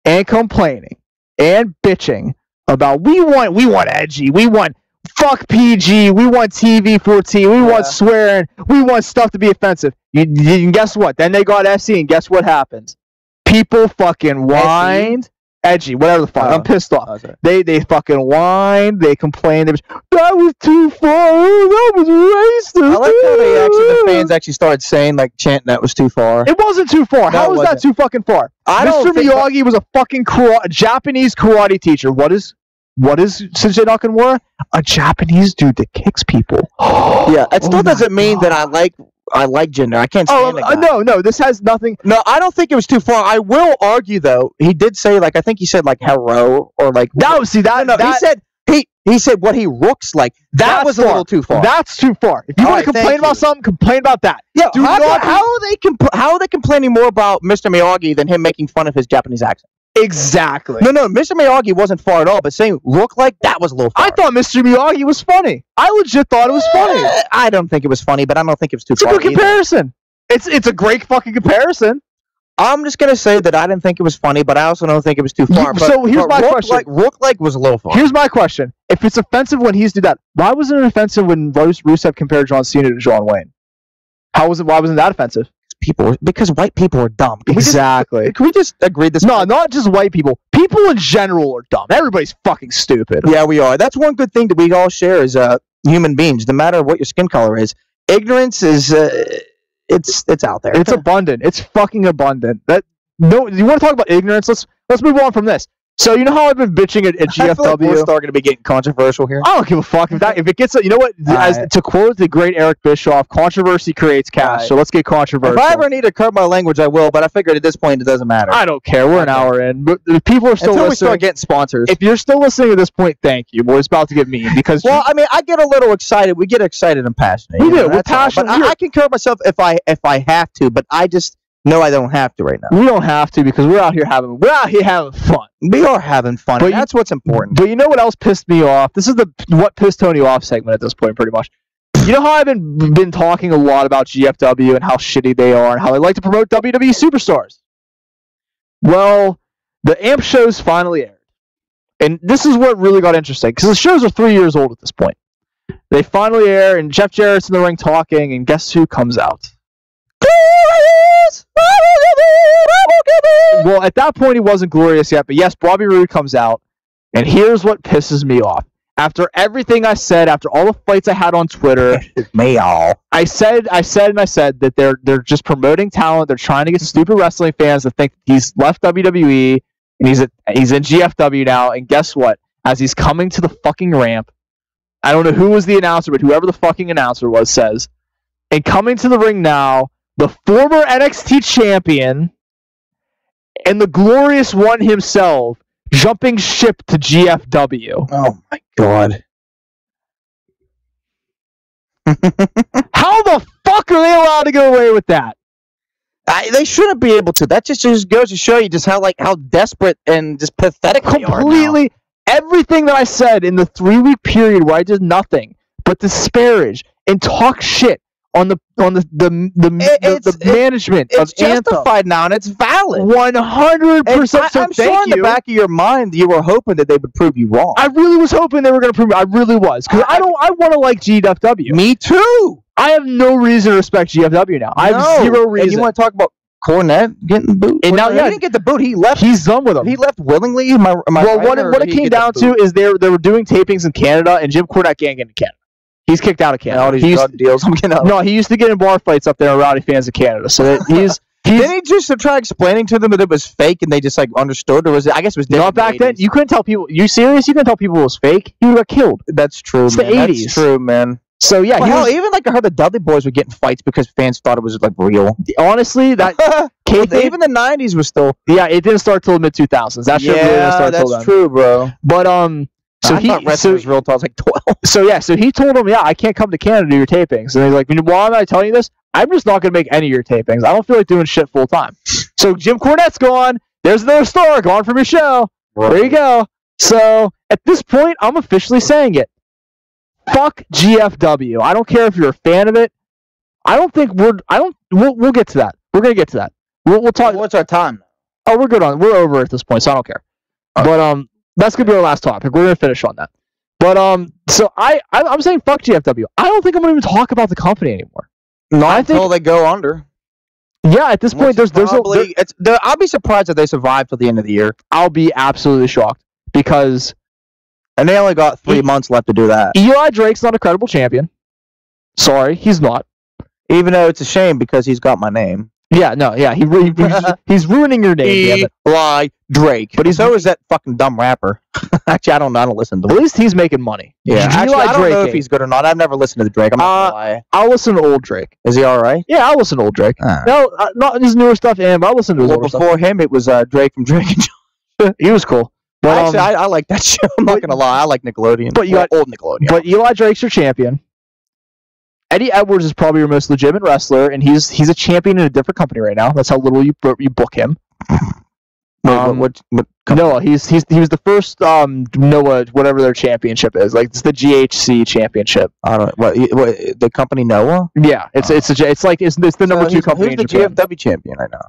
and complaining and bitching about we want edgy, we want fuck PG, we want TV-14, we want swearing, we want stuff to be offensive. You guess what? Then they got SC, and guess what happens? People fucking whined. Edgy, whatever the fuck. I'm pissed off. They fucking whined. They complained. That was too far. That was racist. I like how the fans actually started saying, like, chanting that was too far. It wasn't too far. How was that too fucking far? Mr. Miyagi was a fucking Japanese karate teacher. What is Shinji Nakamura? A Japanese dude that kicks people. Yeah, it still doesn't mean that I like Jinder. I can't stand the guy. No, this has nothing. No, I don't think it was too far. I will argue though. He did say I think he said hero or like. No, see that. No, he said what he looks like. That was a little too far. That's too far. If you want to complain about something, complain about that. Yeah. How are they complaining more about Mr. Miyagi than him making fun of his Japanese accent? Exactly. No, Mr. Miyagi wasn't far at all, but saying look like that was a little far. I thought Mr. Miyagi was funny. I legit thought it was funny. I don't think it was funny, but I don't think it was too It's a far. good comparison. It's a great fucking comparison. I'm just gonna say that I didn't think it was funny, but I also don't think it was too far. So here's my question. Look like was a little far. Here's my question. If it's offensive when he's do that, why wasn't it offensive when Rusev compared John Cena to John Wayne? Why wasn't that offensive? Because white people are dumb. Exactly. Can we just agree this? No, not just white people. People in general are dumb. Everybody's fucking stupid. Yeah, we are. That's one good thing that we all share as human beings. No matter what your skin color is, ignorance is it's out there. It's abundant. It's fucking abundant. You want to talk about ignorance? Let's move on from this. So you know how I've been bitching at GFW? I feel like we're starting to be getting controversial here. I don't give a fuck if it gets. You know what? To quote the great Eric Bischoff, controversy creates cash. Right. So let's get controversial. If I ever need to curb my language, I will. But I figured at this point it doesn't matter. I don't care. We're an hour in. But people are still until listening. We start getting sponsors. If you're still listening at this point, thank you. Boy, it's about to get mean because. Well, I mean, I get a little excited. We get excited and passionate. We do. We're passionate. But I can curb myself if I have to. But I just. No, I don't have to right now. We don't have to because we're out here having fun. We are having fun. But that's what's important. But you know what else pissed me off? This is the what pissed Tony off segment at this point, pretty much. You know how I've been talking a lot about GFW and how shitty they are and how they like to promote WWE superstars. Well, the AMP shows finally aired, and this is what really got interesting because the shows are 3 years old at this point. They finally air, and Jeff Jarrett's in the ring talking, and guess who comes out? Well, at that point, he wasn't glorious yet, but yes, Bobby Roode comes out, and here's what pisses me off. After everything I said, after all the fights I had on Twitter, I said that they're just promoting talent. They're trying to get stupid wrestling fans to think he's left WWE and he's in GFW now. And guess what? As he's coming to the fucking ramp, I don't know who was the announcer, but whoever the fucking announcer was says, and coming to the ring now, the former NXT champion and the glorious one himself jumping ship to GFW. Oh my god. How the fuck are they allowed to get away with that? They shouldn't be able to. That just goes to show you just how desperate and just pathetic they are now. Everything that I said in the 3-week period where I did nothing but disparage and talk shit on the management of Anthem. It's justified now, and it's valid. 100%. I'm sure in the back of your mind you were hoping that they would prove you wrong. I really was hoping they were going to prove me. I really was, because I want to like GFW. Me too. I have no reason to respect GFW now. I have zero reason. And you want to talk about Cornette getting booed? And now, he didn't get the boot. He left. He's done with them. He left willingly. Am I well, right, what it came down to is they were doing tapings in Canada, and Jim Cornette can't get in Canada. He's kicked out of Canada. All these drug deals. I'm getting out. No, he used to get in bar fights up there with rowdy fans of Canada. So didn't he just try explaining to them that it was fake and they just like understood, or was it? I guess it was not back then. You couldn't tell people. You serious? You couldn't tell people it was fake. He would have got killed. That's true. It's man. the 80s. That's true, man. So yeah, even like I heard the Dudley Boys were getting fights because fans thought it was like real. Honestly, that even the '90s was still. Yeah, it didn't start till the mid 2000s. That shit really didn't start till then. That's true, bro. But I thought wrestling was real till I was like 12. So he told him, I can't come to Canada to do your tapings. And he's like, why am I telling you this? I'm just not going to make any of your tapings. I don't feel like doing shit full time. So Jim Cornette's gone. There's another star gone from your show. Right. There you go. So at this point, I'm officially saying it. Fuck GFW. I don't care if you're a fan of it. We'll get to that. We're going to get to that. We'll talk. What's our time? Oh, we're good on it. We're over at this point, so I don't care. Okay. But that's gonna be our last topic. We're gonna finish on that. But so I'm saying fuck GFW. I don't think I'm gonna even talk about the company anymore. Not until they go under. Yeah, at this point, I'll be surprised if they survive till the end of the year. I'll be absolutely shocked because, and they only got 3 months left to do that. Eli Drake's not a credible champion. Sorry, he's not. Even though it's a shame because he's got my name. Yeah, no, yeah, he's ruining your name. Eli Drake, but so is that fucking dumb rapper. Actually, I don't know. I don't listen to him. At least he's making money. Yeah, actually, I don't know if he's good or not. I've never listened to the Drake. I'm not gonna lie. I'll listen to old Drake. Is he all right? Yeah, I'll listen to old Drake. No, not his newer stuff, but I'll listen to his older stuff. Before him, it was Drake from Drake and Josh. He was cool. But actually, I like that show. I'm not gonna lie. I like Nickelodeon. But you got old Nickelodeon. But Eli Drake's your champion. Eddie Edwards is probably your most legitimate wrestler, and he's a champion in a different company right now. That's how little you book him. What Noah. He was the first Noah, whatever their championship is. Like it's the GHC championship. I don't. What the company Noah? Yeah, it's the number 2 company. Who's the in Japan. GFW champion right now?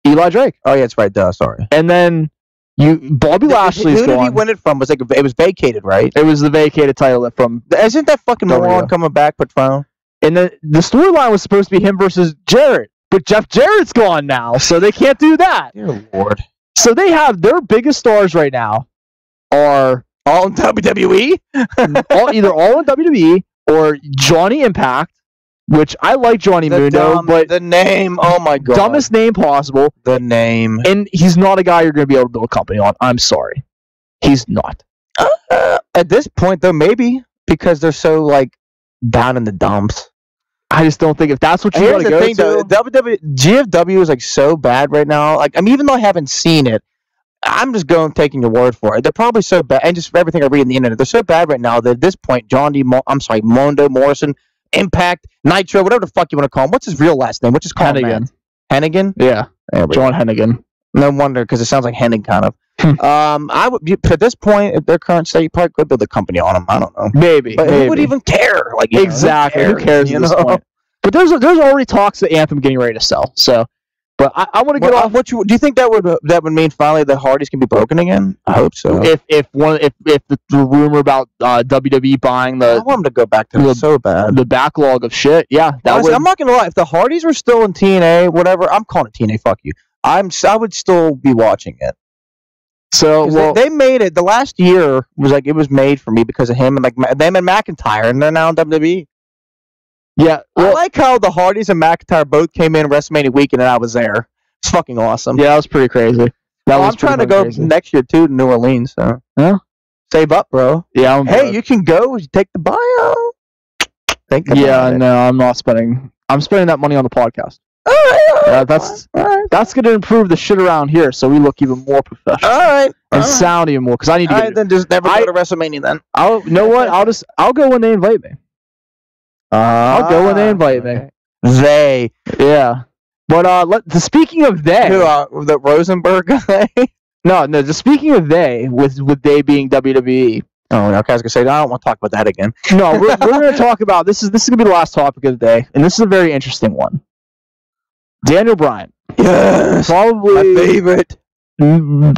Eli Drake. Oh yeah, it's right. Duh. Sorry. And then Bobby Lashley's Who did he win it from? It was vacated, right? It was the vacated title from. Isn't that fucking moron coming back, Patron? And then the storyline was supposed to be him versus Jarrett, but Jeff Jarrett's gone now, so they can't do that. Dear Lord. So they have their biggest stars right now are all in WWE, either all in WWE or Johnny Impact, which I like Johnny Mundo, but the name, oh my god, dumbest name possible. The name, and he's not a guy you're going to be able to build a company on. I'm sorry, he's not. At this point, though, maybe because they're so like down in the dumps. I just don't think if that's what you want to go to. Though, GFW is like so bad right now. Like, I mean, even though I haven't seen it, I'm just taking your word for it. They're probably so bad, and just everything I read on the internet, they're so bad right now that at this point, Mondo, Morrison, Impact, Nitro, whatever the fuck you want to call him. What's his real last name? What's his call Hennigan. Hennigan? Yeah, John Hennigan. No wonder, because it sounds like Hennig kind of. I would at this point, at their current state, you probably could build a company on them. I don't know. Maybe. Who would even care? Like exactly. Who cares at this point? But there's already talks of Anthem getting ready to sell. So, but I want to get off. Do you think that would mean finally the Hardys can be broken again? I hope so. If the rumor about WWE buying I want them to go back to so bad. The backlog of shit. Yeah, honestly, I'm not gonna lie. If the Hardys were still in TNA, whatever, I'm calling it TNA. Fuck you. I would still be watching it. So they made it. The last year was like it was made for me because of him and like them and McIntyre, and they're now in WWE. Yeah, I like how the Hardys and McIntyre both came in WrestleMania weekend, and I was there. It's fucking awesome. Yeah, that was pretty crazy. I'm trying to go next year too to New Orleans. So yeah, save up, bro. Yeah, hey, you can go. Take the bio. Think about it. No, I'm not spending. I'm spending that money on the podcast. That's going to improve the shit around here, so we look even more professional. All right, and sound even more. Because I need to get. Then just never go to WrestleMania. Then you know what? I'll go when they invite me. I'll go when they invite me. They, yeah. But speaking of they, the Rosenberg guy. no. Just speaking of they, with they being WWE. Oh, okay. I was gonna say I don't want to talk about that again. No, we're gonna talk about this. Is gonna be the last topic of the day, and this is a very interesting one. Daniel Bryan. Yes, probably my favorite.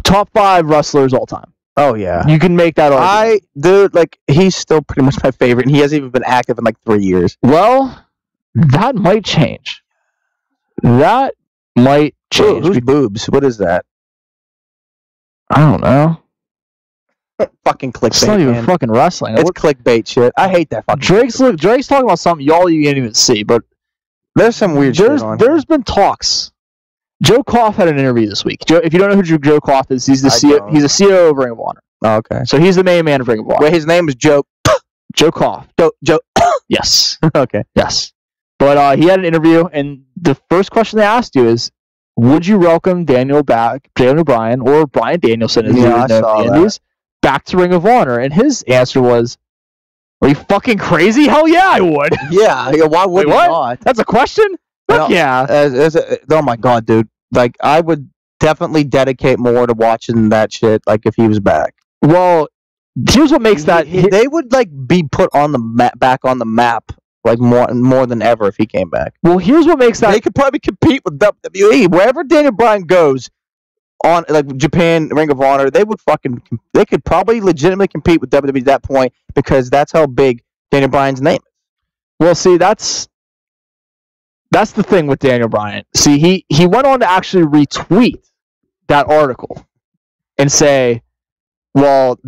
Top 5 wrestlers all time. Oh yeah, you can make that argument. He's still pretty much my favorite, and he hasn't even been active in like 3 years. Well, that might change. That might change. Who's boobs? What is that? I don't know. Fucking clickbait. It's not even fucking wrestling. It's clickbait shit. I hate that fucking. Drake's talking about something you can't even see, but there's some weird shit on. There's been talks. Joe Koff had an interview this week. If you don't know who Joe Koff is, he's the CEO. He's a CEO of Ring of Honor. Oh, okay. So he's the main man of Ring of Honor. Wait, his name is Joe Koff. Joe. Yes. Okay. Yes. But he had an interview, and the first question they asked you is, would you welcome Daniel Bryan, or Bryan Danielson, as you know, Indies, back to Ring of Honor? And his answer was, are you fucking crazy? Hell yeah, I would. Yeah, why would you not? That's a question? Fuck yeah. Oh my god, dude. Like, I would definitely dedicate more to watching that shit, like, if he was back. Well, here's what makes they would, like, be put on the back on the map, like, more than ever if he came back. Well, here's what makes that... They could probably compete with WWE. Wherever Daniel Bryan goes, on, like, Japan, Ring of Honor, they could probably legitimately compete with WWE at that point, because that's how big Daniel Bryan's name is. Well, see, that's the thing with Daniel Bryan. See, he went on to actually retweet that article and say, well,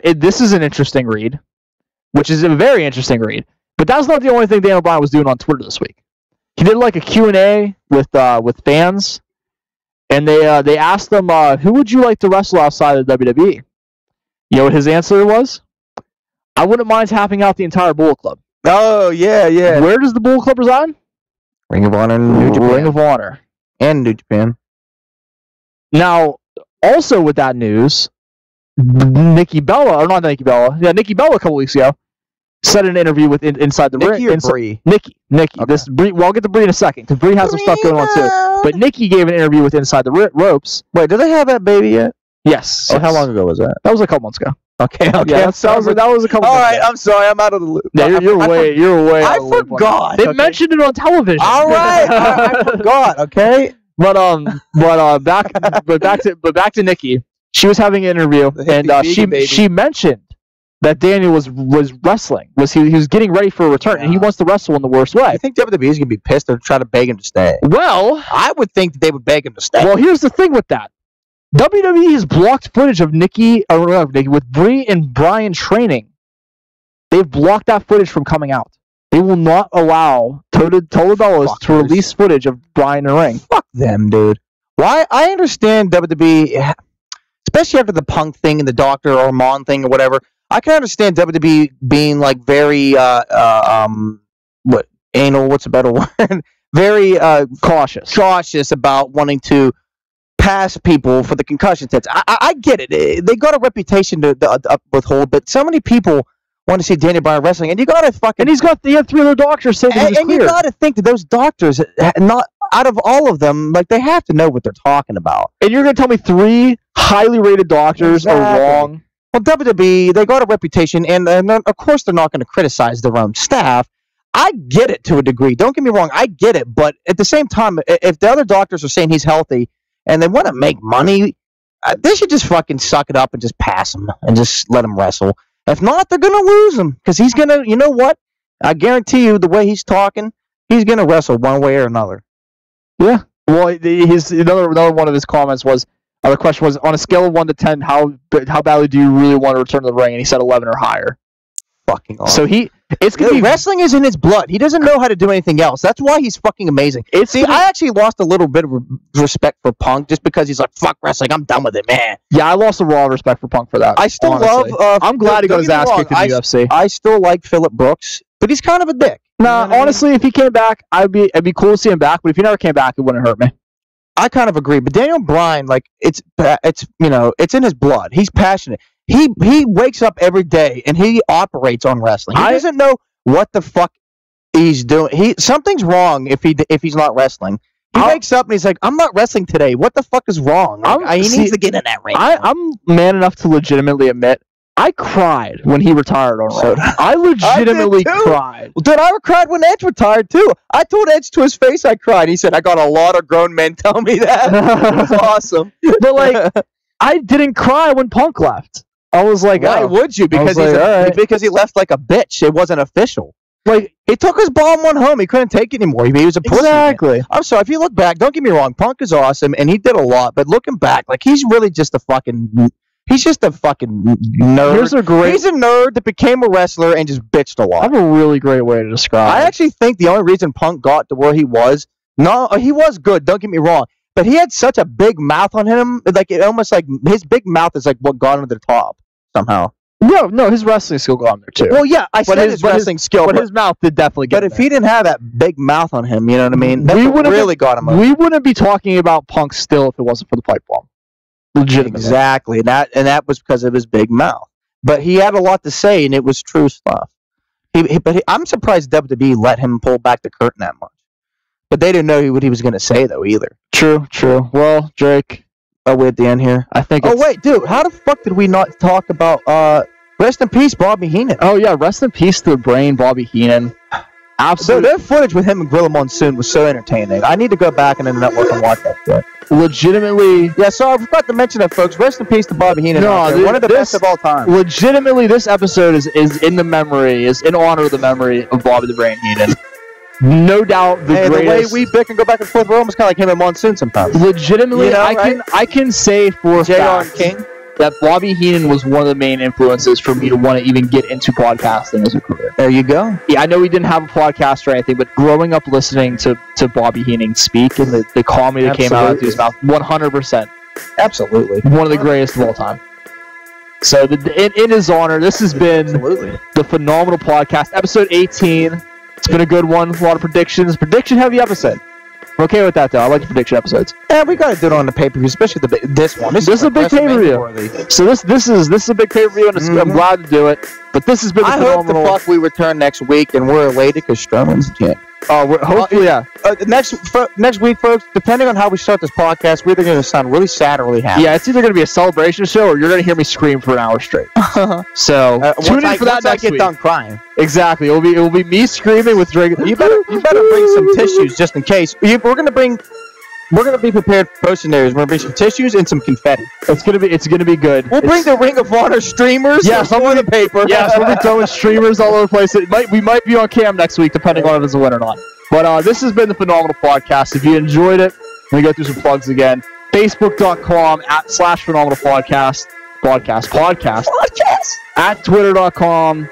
this is an interesting read, which is a very interesting read. But that's not the only thing Daniel Bryan was doing on Twitter this week. He did like a Q&A with fans, and they asked them, who would you like to wrestle outside of WWE? You know what his answer was? I wouldn't mind tapping out the entire Bullet Club. Oh, yeah. Where does the Bullet Club reside? Ring of Honor and New Japan. Ring of Honor. And New Japan. Now, also with that news, Nikki Bella a couple weeks ago, said in an interview with Inside the Ring. Nikki or Brie? Nikki. Okay. I'll get to Brie in a second, because Brie has some stuff going on too. But Nikki gave an interview with Inside the Ropes. Wait, do they have that baby yet? Yes. Oh, how long ago was that? That was a couple months ago. Okay. Yeah, that was a couple. All months right, ago. I'm sorry, I'm out of the loop. Yeah, you're way. I out of the loop on forgot. that. They mentioned it on television. All right, I forgot. Okay. But back to Nikki. She was having an interview, and she mentioned that Daniel was wrestling. He was getting ready for a return, and he wants to wrestle in the worst way. I think WWE is gonna be pissed or try to beg him to stay. Well, I would think that they would beg him to stay. Well, here's the thing with that. WWE has blocked footage of Nikki with Brie and Brian training. They've blocked that footage from coming out. They will not allow Total Bellas to release footage of Brian in the ring. Fuck them, dude. Why? I understand WWE, especially after the Punk thing and the Dr. Ormond thing or whatever. I can understand WWE being like very anal? What's a better word? Very cautious about wanting to pass people for the concussion tests. I get it. They got a reputation to withhold, but so many people want to see Daniel Bryan wrestling, and you got to fucking. And he had 3 other doctors saying that he was cleared. You got to think that those doctors, not out of all of them, like they have to know what they're talking about. And you're going to tell me 3 highly rated doctors are wrong? Well, WWE, they got a reputation, and of course they're not going to criticize their own staff. I get it to a degree. Don't get me wrong, I get it. But at the same time, if the other doctors are saying he's healthy and they want to make money, they should just fucking suck it up and just pass him and just let him wrestle. If not, they're going to lose him because he's going to, you know what? I guarantee you the way he's talking, he's going to wrestle one way or another. Yeah. Well, another one of his comments was, the question was, on a scale of 1 to 10, how badly do you really want to return to the ring? And he said 11 or higher. Fucking awesome. So it's gonna be wrestling is in his blood. He doesn't know how to do anything else. That's why he's fucking amazing. I actually lost a little bit of respect for Punk just because he's like, fuck wrestling, I'm done with it, man. Yeah, I lost a raw respect for Punk for that. I still honestly. love. I'm glad he got his ass kicked in the UFC. I still like Phillip Brooks, but he's kind of a dick. Nah, honestly, if he came back, it'd be cool to see him back. But if he never came back, it wouldn't hurt me. I kind of agree, but Daniel Bryan, like it's in his blood. He's passionate. He wakes up every day and he operates on wrestling. He doesn't know what the fuck he's doing. Something's wrong if he's not wrestling. He wakes up and he's like, I'm not wrestling today. What the fuck is wrong? He needs to get in that ring. I'm man enough to legitimately admit I cried when he retired on Raw. I legitimately cried. Well, dude, I cried when Edge retired too. I told Edge to his face I cried. He said, I got a lot of grown men tell me that. It was awesome. But like, I didn't cry when Punk left. I was like, why would you? Because because he left like a bitch. It wasn't official. Like, he took his ball and went home. He couldn't take it anymore. He was a pussy. Exactly. I'm sorry. If you look back, don't get me wrong. Punk is awesome, and he did a lot. But looking back, like, he's really just a fucking... He's just a fucking nerd. He's a nerd that became a wrestler and just bitched a lot. I have a really great way to describe it. I actually think the only reason Punk got to where he was... No, he was good. Don't get me wrong. But he had such a big mouth on him. Like, it almost like... His big mouth is like what got him to the top, somehow. No, his wrestling skill got him there too. Well, yeah, I said his wrestling skill, but his mouth did definitely get him there. But if he didn't have that big mouth on him, you know what I mean? That's what really got him over. We wouldn't be talking about Punk still if it wasn't for the pipe bomb. Legitimately. Exactly, and that was because of his big mouth. But he had a lot to say, and it was true stuff. I'm surprised WWE let him pull back the curtain that much. But they didn't know what he was going to say, though, either. True. Well, Drake... Are we at the end here? I think wait, dude, how the fuck did we not talk about, rest in peace, Bobby Heenan? Oh, yeah, rest in peace to the brain, Bobby Heenan. Absolutely. Their footage with him and Gorilla Monsoon was so entertaining. I need to go back and then the network and watch that shit. Legitimately... Yeah, so I forgot to mention that, folks. Rest in peace to Bobby Heenan. One of the best of all time. Legitimately, this episode is in honor of the memory of Bobby the Brain Heenan. No doubt the greatest. The way we bick and go back and forth, we're almost kind of like him and Monsoon sometimes. Legitimately, I can say for a fact King that Bobby Heenan was one of the main influences for me to want to even get into podcasting as a career. There you go. Yeah, I know he didn't have a podcast or anything, but growing up listening to Bobby Heenan speak and the comedy that came out of his mouth, 100%. Absolutely. One of the greatest of all time. So in his honor, this has been the phenomenal podcast, episode 18. It's been a good one. A lot of predictions. Prediction-heavy episode. I'm okay with that, though. I like the prediction episodes. Yeah, we got to do it on the pay-per-view, especially this one. This is a big pay-per-view. So this is a big pay-per-view, and I'm glad to do it. But this has been the phenomenal... I hope the fuck we return next week, and we're elated because Strowman's champ. Hopefully, yeah. Next week, folks, depending on how we start this podcast, we're either going to sound really sad or really happy. Yeah, it's either going to be a celebration show or you're going to hear me scream for an hour straight. So tune in for that next week. I get done crying. Exactly. It will be me screaming with Drake. You better bring some tissues just in case. We're going to be prepared for post scenarios. We're going to bring some tissues and some confetti. It's gonna be good. We'll bring the Ring of Honor streamers. Yes, on the paper. Yes, we'll be throwing streamers all over the place. We might be on cam next week, depending on if it's a win or not. But this has been the Phenomenal Podcast. If you enjoyed it, let me go through some plugs again. Facebook.com/Phenomenal Podcast. At Twitter.com.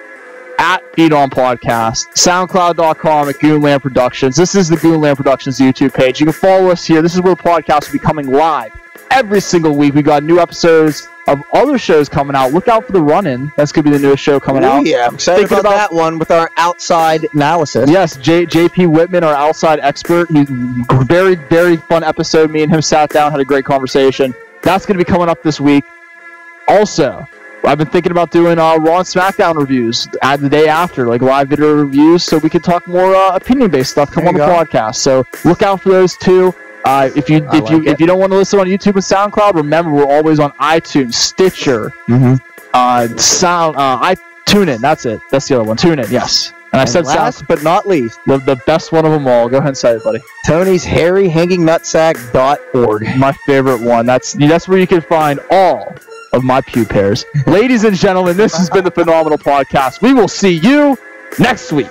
@Feed On Podcast, SoundCloud.com at Goonland Productions. This is the Goonland Productions YouTube page. You can follow us here. This is where the podcast will be coming live every single week. We got new episodes of other shows coming out. Look out for the Run-In. That's going to be the newest show coming out. Yeah, I'm excited about that one with our outside analysis. Yes, JP Whitman, our outside expert. He's very, very fun episode. Me and him sat down, had a great conversation. That's going to be coming up this week. Also, I've been thinking about doing Raw and SmackDown reviews the day after, like live video reviews, so we could talk more opinion-based stuff come on the podcast. So look out for those too. If you don't want to listen on YouTube and SoundCloud, remember we're always on iTunes, Stitcher, TuneIn. That's it. That's the other one. TuneIn. Yes. And I said last but not least, the best one of them all. Go ahead and say it, buddy. Tony's hairyhangingnutsack.org. My favorite one. That's where you can find all of my pew pairs. Ladies and gentlemen, this has been the Phenomenal Podcast. We will see you next week.